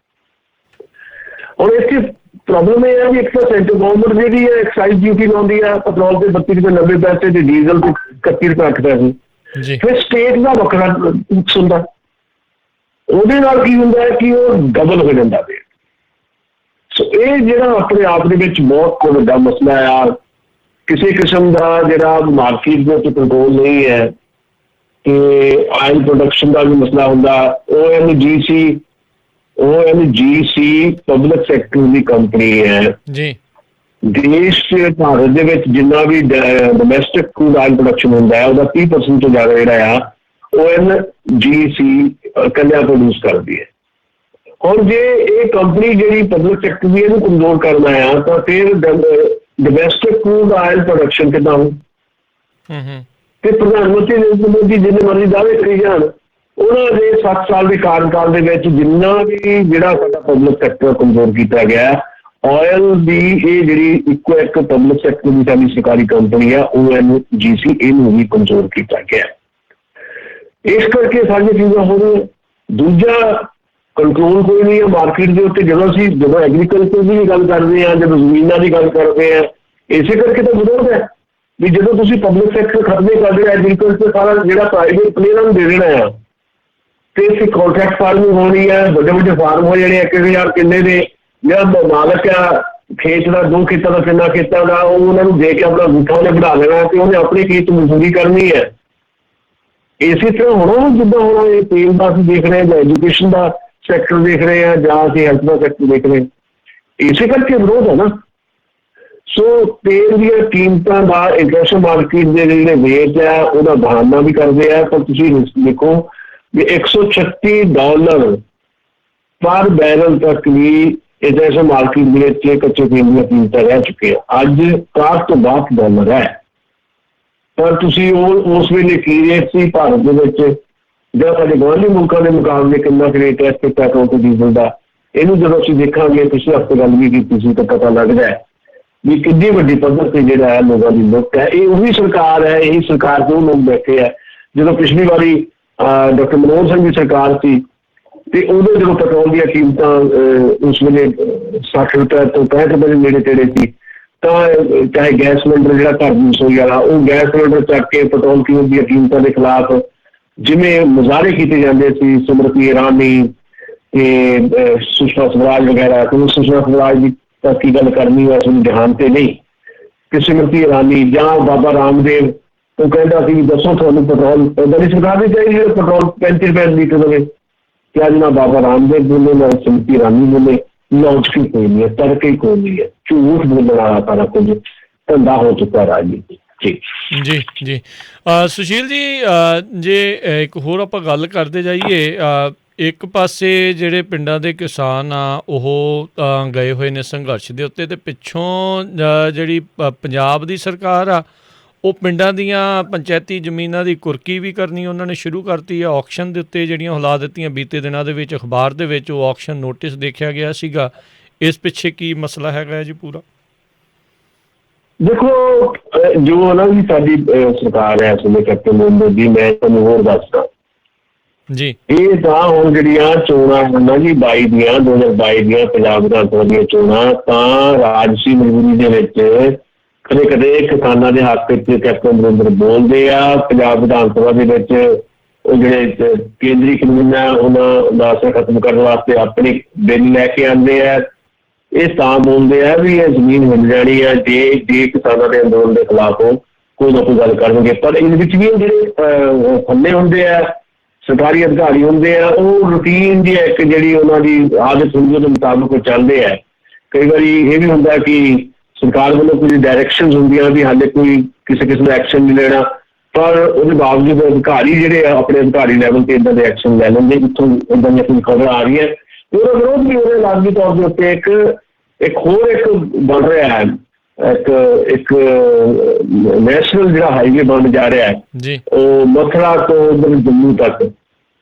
ਹੁਣ ਇੱਥੇ ਪ੍ਰੋਬਲਮ ਇਹ ਹੈ ਵੀ ਇੱਕ ਤਾਂ ਸੈਂਟਰ ਗਵਰਨਮੈਂਟ ਜਿਹੜੀ ਹੈ ਐਕਸਾਈਜ਼ ਡਿਊਟੀ ਲਾਉਂਦੀ ਹੈ ਪੈਟਰੋਲ ਤੇ 32 ਪੈਸੇ ਤੇ ਡੀਜ਼ਲ ਤੇ 31 ਪੈਸੇ, ਫਿਰ ਸਟੇਟ ਦਾ ਵੱਖਰਾ ਟੈਕਸ ਹੁੰਦਾ, ਉਹਦੇ ਨਾਲ ਕੀ ਹੁੰਦਾ ਹੈ ਕਿ ਉਹ ਡਬਲ ਹੋ ਜਾਂਦਾ ਹੈ। ਸੋ ਇਹ ਜਿਹੜਾ ਆਪਣੇ ਆਪ ਦੇ ਵਿੱਚ ਬਹੁਤ ਵੱਡਾ ਮਸਲਾ ਆ। ਕਿਸੇ ਕਿਸਮ ਦਾ ਜਿਹੜਾ ਮਾਰਕੀਟ ਦੇ ਉੱਤੇ ਕੰਟਰੋਲ ਨਹੀਂ ਹੈ ਤੇ ਆਇਲ ਪ੍ਰੋਡਕਸ਼ਨ ਦਾ ਵੀ ਮਸਲਾ ਹੁੰਦਾ। ONGC ਪਬਲਿਕ ਸੈਕਟਰ ਦੀ ਕੰਪਨੀ ਹੈ ਜੀ। ਦੇਸ਼ ਭਾਰਤ ਦੇ ਵਿੱਚ ਜਿੰਨਾ ਵੀ ਡੋਮੈਸਟਿਕ ਕਰੂਡ ਆਇਲ ਪ੍ਰੋਡਕਸ਼ਨ ਹੁੰਦਾ ਹੈ ਉਹਦਾ 30% ਤੋਂ ਜ਼ਿਆਦਾ ਜਿਹੜਾ ਆ ONGC ਇਕੱਲਿਆਂ ਪ੍ਰੋਡਿਊਸ ਕਰਦੀ ਹੈ। ਹੁਣ ਜੇ ਇਹ ਕੰਪਨੀ ਜਿਹੜੀ ਪਬਲਿਕ ਸੈਕਟਰ ਦੀ ਇਹਨੂੰ ਕਮਜ਼ੋਰ ਕਰਨਾ ਆ ਤਾਂ ਫਿਰ ਡੋਮੈਸਟਿਕ ਕਰੂਡ ਆਇਲ ਪ੍ਰੋਡਕਸ਼ਨ ਕਿੱਦਾਂ ਹੋ। ਤੇ ਪ੍ਰਧਾਨ ਮੰਤਰੀ ਨਰਿੰਦਰ ਮੋਦੀ ਜਿੰਨੇ ਮਰਜ਼ੀ ਦਾਅਵੇ ਕਰੀ ਜਾਣ, ਉਹਨਾਂ ਦੇ 7 ਸਾਲ ਦੇ ਕਾਰਜਕਾਲ ਦੇ ਵਿੱਚ ਜਿੰਨਾ ਵੀ ਜਿਹੜਾ ਸਾਡਾ ਪਬਲਿਕ ਸੈਕਟਰ ਕਮਜ਼ੋਰ ਕੀਤਾ ਗਿਆ, ਆਇਲ ਦੀ ਇਹ ਜਿਹੜੀ ਇੱਕੋ ਇੱਕ ਪਬਲਿਕ ਸੈਕਟਰ ਦੀ ਸਾਡੀ ਸਰਕਾਰੀ ਕੰਪਨੀ ਆ ONGC, ਇਹਨੂੰ ਵੀ ਕਮਜ਼ੋਰ ਕੀਤਾ ਗਿਆ। ਇਸ ਕਰਕੇ ਸਾਰੀਆਂ ਚੀਜ਼ਾਂ ਹੋ ਰਹੀਆਂ। ਦੂਜਾ ਕੰਟਰੋਲ ਕੋਈ ਨਹੀਂ ਹੈ ਮਾਰਕੀਟ ਦੇ ਉੱਤੇ। ਜਦੋਂ ਐਗਰੀਕਲਚਰ ਦੀ ਗੱਲ ਕਰਦੇ ਹਾਂ, ਜਦੋਂ ਜ਼ਮੀਨਾਂ ਦੀ ਗੱਲ ਕਰਦੇ ਹਾਂ, ਇਸੇ ਕਰਕੇ ਤਾਂ ਵਿਰੋਧ ਹੈ ਵੀ ਜਦੋਂ ਤੁਸੀਂ ਪਬਲਿਕ ਸੈਕਟਰ ਖਤਮ ਕਰ ਰਹੇ ਐਗਰੀਕਲਚਰ ਸਾਰਾ ਜਿਹੜਾ ਪ੍ਰਾਈਵੇਟ ਪਲੇਅਰਾਂ ਨੂੰ ਦੇ ਦੇਣਾ ਆ ਤੇ ਇੱਥੇ ਕਾਂਟਰੈਕਟ ਫਾਰਮਿੰਗ ਹੋਣੀ ਹੈ, ਵੱਡੇ ਵੱਡੇ ਫਾਰਮ ਹੋ ਜਾਣੇ 1000 ਕਿੱਲੇ ਦੇ। ਜਿਹੜਾ ਮਾਲਕ ਆ ਖੇਤ ਦਾ, 2 ਖੇਤਾਂ ਦਾ, 3 ਖੇਤਾਂ ਦਾ, ਉਹ ਉਹਨਾਂ ਨੂੰ ਦੇ ਕੇ ਆਪਣਾ ਬੂਟਾ ਉਹਨੇ ਵਧਾ ਲੈਣਾ ਤੇ ਉਹਨੇ ਆਪਣੇ ਖੇਤ ਮਜ਼ਦੂਰੀ ਕਰਨੀ ਹੈ। ਇਸੇ ਤਰ੍ਹਾਂ ਹੋਣਾ ਜਿੱਦਾਂ ਹੁਣ ਇਹ ਤੇਲ ਦਾ ਅਸੀਂ ਦੇਖ ਰਹੇ ਹਾਂ ਜਾਂ ਐਜੂਕੇਸ਼ਨ ਦਾ ਸੈਕਟਰ ਦੇਖ ਰਹੇ ਹਾਂ ਜਾਂ ਅਸੀਂ ਹੈਲਥ ਦਾ ਸੈਕਟਰ ਦੇਖ ਰਹੇ ਹਾਂ, ਇਸੇ ਕਰਕੇ ਵਿਰੋਧ ਹੈ ਨਾ। ਸੋ ਤੇਲ ਦੀਆਂ ਕੀਮਤਾਂ ਦਾ ਇੰਟਰਨੈਸ਼ਨਲ ਮਾਰਕੀਟ ਦੇ ਜਿਹੜੇ ਰੇਟ ਹੈ ਉਹਦਾ ਬਹਾਨਾ ਵੀ ਕਰਦੇ ਆ, ਪਰ ਤੁਸੀਂ ਦੇਖੋ ਵੀ $136 ਪਰ ਬੈਰਲ ਤੱਕ ਵੀ ਇੰਟਰਨੈਸ਼ਨਲ ਮਾਰਕੀਟ ਦੇ ਵਿੱਚ ਕੱਚੇ ਤੇਲ ਦੀਆਂ ਕੀਮਤਾਂ ਰਹਿ ਚੁੱਕੇ ਆ। ਅੱਜ $61 ਹੈ, ਪਰ ਤੁਸੀਂ ਉਹ ਉਸ ਵੇਲੇ ਕੀ ਰੇਟ ਸੀ ਭਾਰਤ ਦੇ ਵਿੱਚ ਜਾਂ ਸਾਡੇ ਗੁਆਂਢੀ ਮੁਲਕਾਂ ਦੇ ਮੁਕਾਬਲੇ ਕਿੰਨਾ ਕੁ ਰੇਟ ਹੈ ਪੈਟਰੋਲ ਤੇ ਡੀਜ਼ਲ ਦਾ, ਇਹਨੂੰ ਜਦੋਂ ਅਸੀਂ ਦੇਖਾਂਗੇ, ਪਿਛਲੇ ਹਫ਼ਤੇ ਗੱਲ ਵੀ ਕੀਤੀ ਸੀ, ਤਾਂ ਪਤਾ ਲੱਗਦਾ ਹੈ ਵੀ ਕਿੰਨੀ ਵੱਡੀ ਪੱਧਰ ਤੇ ਜਿਹੜਾ ਹੈ ਲੋਕਾਂ ਦੀ ਲੁੱਟ ਹੈ। ਇਹ ਉਹੀ ਸਰਕਾਰ ਹੈ, ਇਹੀ ਸਰਕਾਰ ਤੋਂ ਲੋਕ ਬੈਠੇ ਹੈ। ਜਦੋਂ ਪਿਛਲੀ ਵਾਰੀ ਡਾਕਟਰ ਮਨਮੋਹਨ ਸਿੰਘ ਦੀ ਸਰਕਾਰ ਸੀ ਤੇ ਉਦੋਂ ਜਦੋਂ ਪੈਟਰੋਲ ਦੀਆਂ ਕੀਮਤਾਂ ਉਸ ਵੇਲੇ 60 ਰੁਪਏ ਤੋਂ 65 ਰੁਪਏ ਦੇ ਨੇੜੇ ਤੇੜੇ ਸੀ, ਤਾਂ ਚਾਹੇ ਗੈਸ ਸਿਲੰਡਰ ਜਿਹੜਾ ਘਰ ਦੀ ਰਸੋਈ ਵਾਲਾ, ਉਹ ਗੈਸ ਸਿਲੰਡਰ ਚੱਕ ਕੇ ਪੈਟਰੋਲ ਦੀਆਂ ਕੀਮਤਾਂ ਦੇ ਖਿਲਾਫ ਜਿਵੇਂ ਮੁਜ਼ਾਹਰੇ ਕੀਤੇ ਜਾਂਦੇ ਸੀ, ਸਮ੍ਰਿਤੀ ਇਰਾਨੀ ਤੇ ਸੁਸ਼ਮਾ ਸਵਰਾਜ ਵਗੈਰਾ, ਤੇ ਸੁਸ਼ਮਾ ਸਵਰਾਜ ਦੀ ਤਾਂ ਕੀ ਗੱਲ ਕਰਨੀ ਹੈ, ਉਸ ਜਹਾਨ ਤੇ ਨਹੀਂ, ਕਿ ਸਮ੍ਰਿਤੀ ਇਰਾਨੀ ਜਾਂ ਬਾਬਾ ਰਾਮਦੇਵ, ਉਹ ਕਹਿੰਦਾ ਸੀ ਦੱਸੋ ਤੁਹਾਨੂੰ ਪੈਟਰੋਲ ਬੜੀ ਸਰਕਾਰ ਨਹੀਂ ਚਾਹੀਦੀ ਜਿਹੜਾ ਪੈਟਰੋਲ 35 ਰੁਪਏ ਲੀਟਰ ਦੇਵੇ। ਕਿ ਅੱਜ ਨਾ ਬਾਬਾ ਰਾਮਦੇਵ ਬੋਲੇ, ਨਾ ਸਮ੍ਰਿਤੀ ਇਰਾਨੀ ਬੋਲੇ, ਲੌਜਿਕ ਕੋਈ ਨਹੀਂ ਹੈ, ਤਰਕ ਹੀ ਕੋਈ ਨਹੀਂ ਹੈ, ਝੂਠ ਬੋਲਣ ਵਾਲਾ ਸਾਰਾ ਕੁਝ ਧੰਦਾ ਹੋ ਚੁੱਕਾ ਰਾਜਨੀਤੀ। ਜੀ ਜੀ ਸੁਸ਼ੀਲ ਜੀ, ਜੇ ਇੱਕ ਹੋਰ ਆਪਾਂ ਗੱਲ ਕਰਦੇ ਜਾਈਏ, ਇੱਕ ਪਾਸੇ ਜਿਹੜੇ ਪਿੰਡਾਂ ਦੇ ਕਿਸਾਨ ਆ ਉਹ ਗਏ ਹੋਏ ਨੇ ਸੰਘਰਸ਼ ਦੇ ਉੱਤੇ, ਤੇ ਪਿੱਛੋਂ ਜਿਹੜੀ ਪੰਜਾਬ ਦੀ ਸਰਕਾਰ ਆ ਉਹ ਪਿੰਡਾਂ ਦੀਆਂ ਪੰਚਾਇਤੀ ਜ਼ਮੀਨਾਂ ਦੀ ਕੁਰਕੀ ਵੀ ਕਰਨੀ ਉਹਨਾਂ ਨੇ ਸ਼ੁਰੂ ਕਰਤੀ ਆ। ਆਕਸ਼ਨ ਦੇ ਉੱਤੇ ਜਿਹੜੀਆਂ ਹਿਲਾ ਦਿੱਤੀਆਂ ਬੀਤੇ ਦਿਨਾਂ ਦੇ ਵਿੱਚ, ਅਖਬਾਰ ਦੇ ਵਿੱਚ ਉਹ ਆਕਸ਼ਨ ਨੋਟਿਸ ਦੇਖਿਆ ਗਿਆ ਸੀਗਾ। ਇਸ ਪਿੱਛੇ ਕੀ ਮਸਲਾ ਹੈਗਾ ਹੈ ਜੀ ਪੂਰਾ? ਦੇਖੋ, ਜੋ ਨਾ ਜੀ ਸਾਡੀ ਸਰਕਾਰ ਹੈ ਇਸ ਵੇਲੇ ਕੈਪਟਨ ਮੋਦੀ, ਮੈਂ ਤੁਹਾਨੂੰ ਹੋਰ ਦੱਸਦਾ ਜੀ, ਇਹ ਤਾਂ ਹੁਣ ਜਿਹੜੀਆਂ ਚੋਣਾਂ ਹਨ ਨਾ ਜੀ 2022 ਦੀਆਂ ਪੰਜਾਬ ਵਿਧਾਨ ਸਭਾ ਦੀਆਂ ਚੋਣਾਂ, ਤਾਂ ਰਾਜਸੀ ਮਜਬੂਰੀ ਦੇ ਵਿੱਚ ਕਦੇ ਕਦੇ ਕਿਸਾਨਾਂ ਦੇ ਹੱਕ ਵਿੱਚ ਕੈਪਟਨ ਅਮਰਿੰਦਰ ਬੋਲਦੇ ਆ। ਪੰਜਾਬ ਵਿਧਾਨ ਸਭਾ ਦੇ ਵਿੱਚ ਉਹ ਜਿਹੜੇ ਕੇਂਦਰੀ ਕਾਨੂੰਨ ਹੈ ਉਹਨਾਂ ਦਾ ਅਸਰ ਖਤਮ ਕਰਨ ਵਾਸਤੇ ਆਪਣੇ ਬਿੱਲ ਲੈ ਕੇ ਆਉਂਦੇ ਆ। ਇਹ ਤਾਂ ਬੋਲਦੇ ਆ ਵੀ ਇਹ ਜ਼ਮੀਨ ਮਿਲ ਜਾਣੀ ਹੈ ਜੇ ਕਿਸਾਨਾਂ ਦੇ ਅੰਦੋਲਨ ਦੇ ਖਿਲਾਫ ਕੋਈ ਨਾ ਕੋਈ ਗੱਲ ਕਰਨਗੇ, ਪਰ ਇਹਦੇ ਵਿੱਚ ਵੀ ਜਿਹੜੇ ਫੰਨੇ ਹੁੰਦੇ ਆ, ਸਰਕਾਰੀ ਅਧਿਕਾਰੀ ਹੁੰਦੇ ਆ, ਉਹ ਰੂਟੀਨ ਦੀ ਇੱਕ ਜਿਹੜੀ ਉਹਨਾਂ ਦੀ ਆਦਤ ਹੁੰਦੀ ਉਹਦੇ ਮੁਤਾਬਕ ਚੱਲਦੇ ਆ। ਕਈ ਵਾਰੀ ਇਹ ਵੀ ਹੁੰਦਾ ਕਿ ਸਰਕਾਰ ਵੱਲੋਂ ਕੁਝ ਡਾਇਰੈਕਸ਼ਨ ਹੁੰਦੀਆਂ ਵੀ ਹਾਲੇ ਕੋਈ ਕਿਸੇ ਕਿਸਮ ਦਾ ਐਕਸ਼ਨ ਨਹੀਂ ਲੈਣਾ, ਪਰ ਉਹਦੇ ਬਾਵਜੂਦ ਅਧਿਕਾਰੀ ਜਿਹੜੇ ਆ ਆਪਣੇ ਅਧਿਕਾਰੀ ਲੈਵਲ ਤੇ ਇੱਦਾਂ ਦੇ ਐਕਸ਼ਨ ਲੈ ਲੈਂਦੇ, ਜਿੱਥੋਂ ਇੱਦਾਂ ਦੀਆਂ ਕੋਈ ਖਬਰ ਆ ਰਹੀ ਹੈ। ਉਹਦਾ ਵਿਰੋਧ ਵੀ ਉਹਦੇ ਲਾਜ਼ਮੀ ਤੌਰ ਦੇ ਉੱਤੇ ਇੱਕ ਹੋਰ ਬਣ ਰਿਹਾ ਹੈ, ਇੱਕ ਨੈਸ਼ਨਲ ਜਿਹੜਾ ਹਾਈਵੇ ਬਣ ਜਾ ਰਿਹਾ ਹੈ ਜੀ, ਉਹ ਮਥੁਰਾ ਤੋਂ ਉੱਧਰ ਜੰਮੂ ਤੱਕ,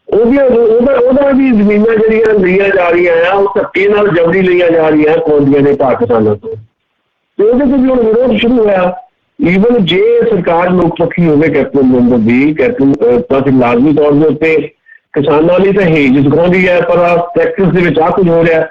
ਉਹਦਾ ਵੀ ਜ਼ਮੀਨਾਂ ਜਿਹੜੀਆਂ ਲਈਆਂ ਜਾ ਰਹੀਆਂ ਆ, ਉਹ ਧੱਕੇ ਨਾਲ ਜਬਰੀ ਲਈਆਂ ਜਾ ਰਹੀਆਂ ਕੌਂਦੀਆਂ ਨੇ ਪਾਕਿਸਤਾਨਾਂ ਤੋਂ, ਤੇ ਉਹਦੇ ਤੇ ਵੀ ਹੁਣ ਵਿਰੋਧ ਸ਼ੁਰੂ ਹੋਇਆ। ਈਵਨ ਜੇ ਸਰਕਾਰ ਲੋਕਪੱਖੀ ਹੋਵੇ ਕੈਪਟਨ ਅਮਰਿੰਦਰ ਦੀ, ਤਾਂ ਫਿਰ ਲਾਜ਼ਮੀ ਤੌਰ ਦੇ ਉੱਤੇ ਕਿਸਾਨਾਂ ਲਈ ਤਾਂ ਹੇਜ ਦਿਖਾਉਂਦੀ ਹੈ, ਪਰ ਪ੍ਰੈਕਟਿਸ ਦੇ ਵਿੱਚ ਆਹ ਕੁਝ ਹੋ ਰਿਹਾ।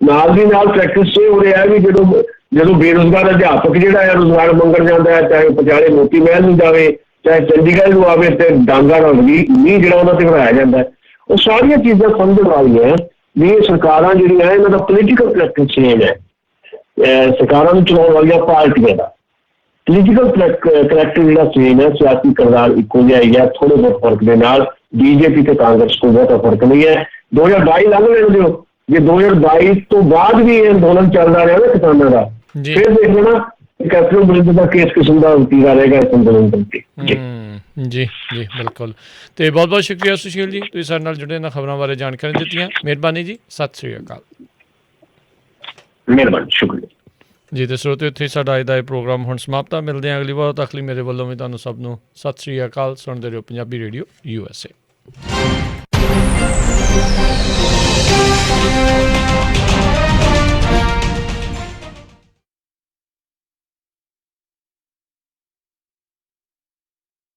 ਨਾਲ ਦੀ ਨਾਲ ਪ੍ਰੈਕਟਿਸ ਇਹ ਹੋ ਰਿਹਾ ਵੀ ਜਦੋਂ ਬੇਰੁਜ਼ਗਾਰ ਅਧਿਆਪਕ ਜਿਹੜਾ ਹੈ ਰੁਜ਼ਗਾਰ ਮੰਗਣ ਜਾਂਦਾ ਹੈ, ਚਾਹੇ ਪਟਿਆਲੇ ਮੋਤੀ ਮਹਿਲ ਨੂੰ ਜਾਵੇ, ਚਾਹੇ ਚੰਡੀਗੜ੍ਹ ਨੂੰ ਆਵੇ, ਤੇ ਡਾਂਗਾ ਨਾਲ ਮੀਂਹ ਜਿਹੜਾ ਉਹਨਾਂ ਤੇ ਬਣਾਇਆ ਜਾਂਦਾ ਹੈ। ਉਹ ਸਾਰੀਆਂ ਚੀਜ਼ਾਂ ਸਮਝਣ ਵਾਲੀਆਂ ਵੀ ਇਹ ਸਰਕਾਰਾਂ ਜਿਹੜੀਆਂ ਇਹਨਾਂ ਦਾ ਪੋਲੀਟੀਕਲ ਪ੍ਰੈਕਟਿਸ ਚੇਂਜ ਹੈ। ਸਰਕਾਰਾਂ ਨੂੰ ਚਲਾਉਣ ਵਾਲੀਆਂ ਪਾਰਟੀਆਂ ਦਾ ਪੋਲੀਟੀਕਲ ਕਰੈਕਟਰ ਜਿਹੜਾ ਚੇਂਜ ਹੈ, ਸਿਆਸੀ ਕਿਰਦਾਰ ਇੱਕੋ ਜਿਹਾ ਹੀ ਹੈ, ਥੋੜੇ ਬਹੁਤ ਫਰਕ ਦੇ ਨਾਲ। ਬੀਜੇਪੀ ਤੇ ਕਾਂਗਰਸ ਕੋਈ ਬਹੁਤਾ ਫਰਕ ਨਹੀਂ ਹੈ। 2022 ਲੰਘ ਲੈਣ ਦਿਓ, ਜੇ 2022 ਤੋਂ ਬਾਅਦ ਵੀ ਇਹ ਅੰਦੋਲਨ ਚੱਲਦਾ ਰਿਹਾ ਨਾ ਕਿਸਾਨਾਂ ਦਾ, ਫਿਰ ਦੇਖ ਲੈਣਾ ਕੈਪਟਨ ਅਮਰਿੰਦਰ ਦਾ ਕਿਸ ਕਿਸਮ ਦਾ ਵਤੀਰਾ ਰਹੇਗਾ ਇਸ ਅੰਦੋਲਨ ਪ੍ਰਤੀ। ਜੀ ਜੀ ਬਿਲਕੁਲ। ਤੇ ਬਹੁਤ ਬਹੁਤ ਸ਼ੁਕਰੀਆ ਸੁਸ਼ੀਲ ਜੀ, ਤੁਸੀਂ ਸਾਡੇ ਨਾਲ ਜੁੜੇ ਇਹਨਾਂ ਖਬਰਾਂ ਬਾਰੇ ਜਾਣਕਾਰੀ ਦਿੱਤੀਆਂ। ਮਿਹਰਬਾਨੀ ਜੀ, ਸਤਿ ਸ਼੍ਰੀ ਅਕਾਲ। ਮਿਹਰਬਾਨੀ, ਸ਼ੁਕਰੀਆ ਜੀ। ਤੇ ਸਰੋਤਿਓ, ਇੱਥੇ ਸਾਡਾ ਅੱਜ ਦਾ ਇਹ ਪ੍ਰੋਗਰਾਮ ਹੁਣ ਸਮਾਪਤ ਆ। ਮਿਲਦੇ ਹਾਂ ਅਗਲੀ ਵਾਰ, ਤੱਕ ਲਈ ਮੇਰੇ ਵੱਲੋਂ ਵੀ ਤੁਹਾਨੂੰ ਸਭ ਨੂੰ ਸਤਿ ਸ਼੍ਰੀ ਅਕਾਲ। ਸੁਣਦੇ ਰਹੋ ਪੰਜਾਬੀ ਰੇਡੀਓ USA।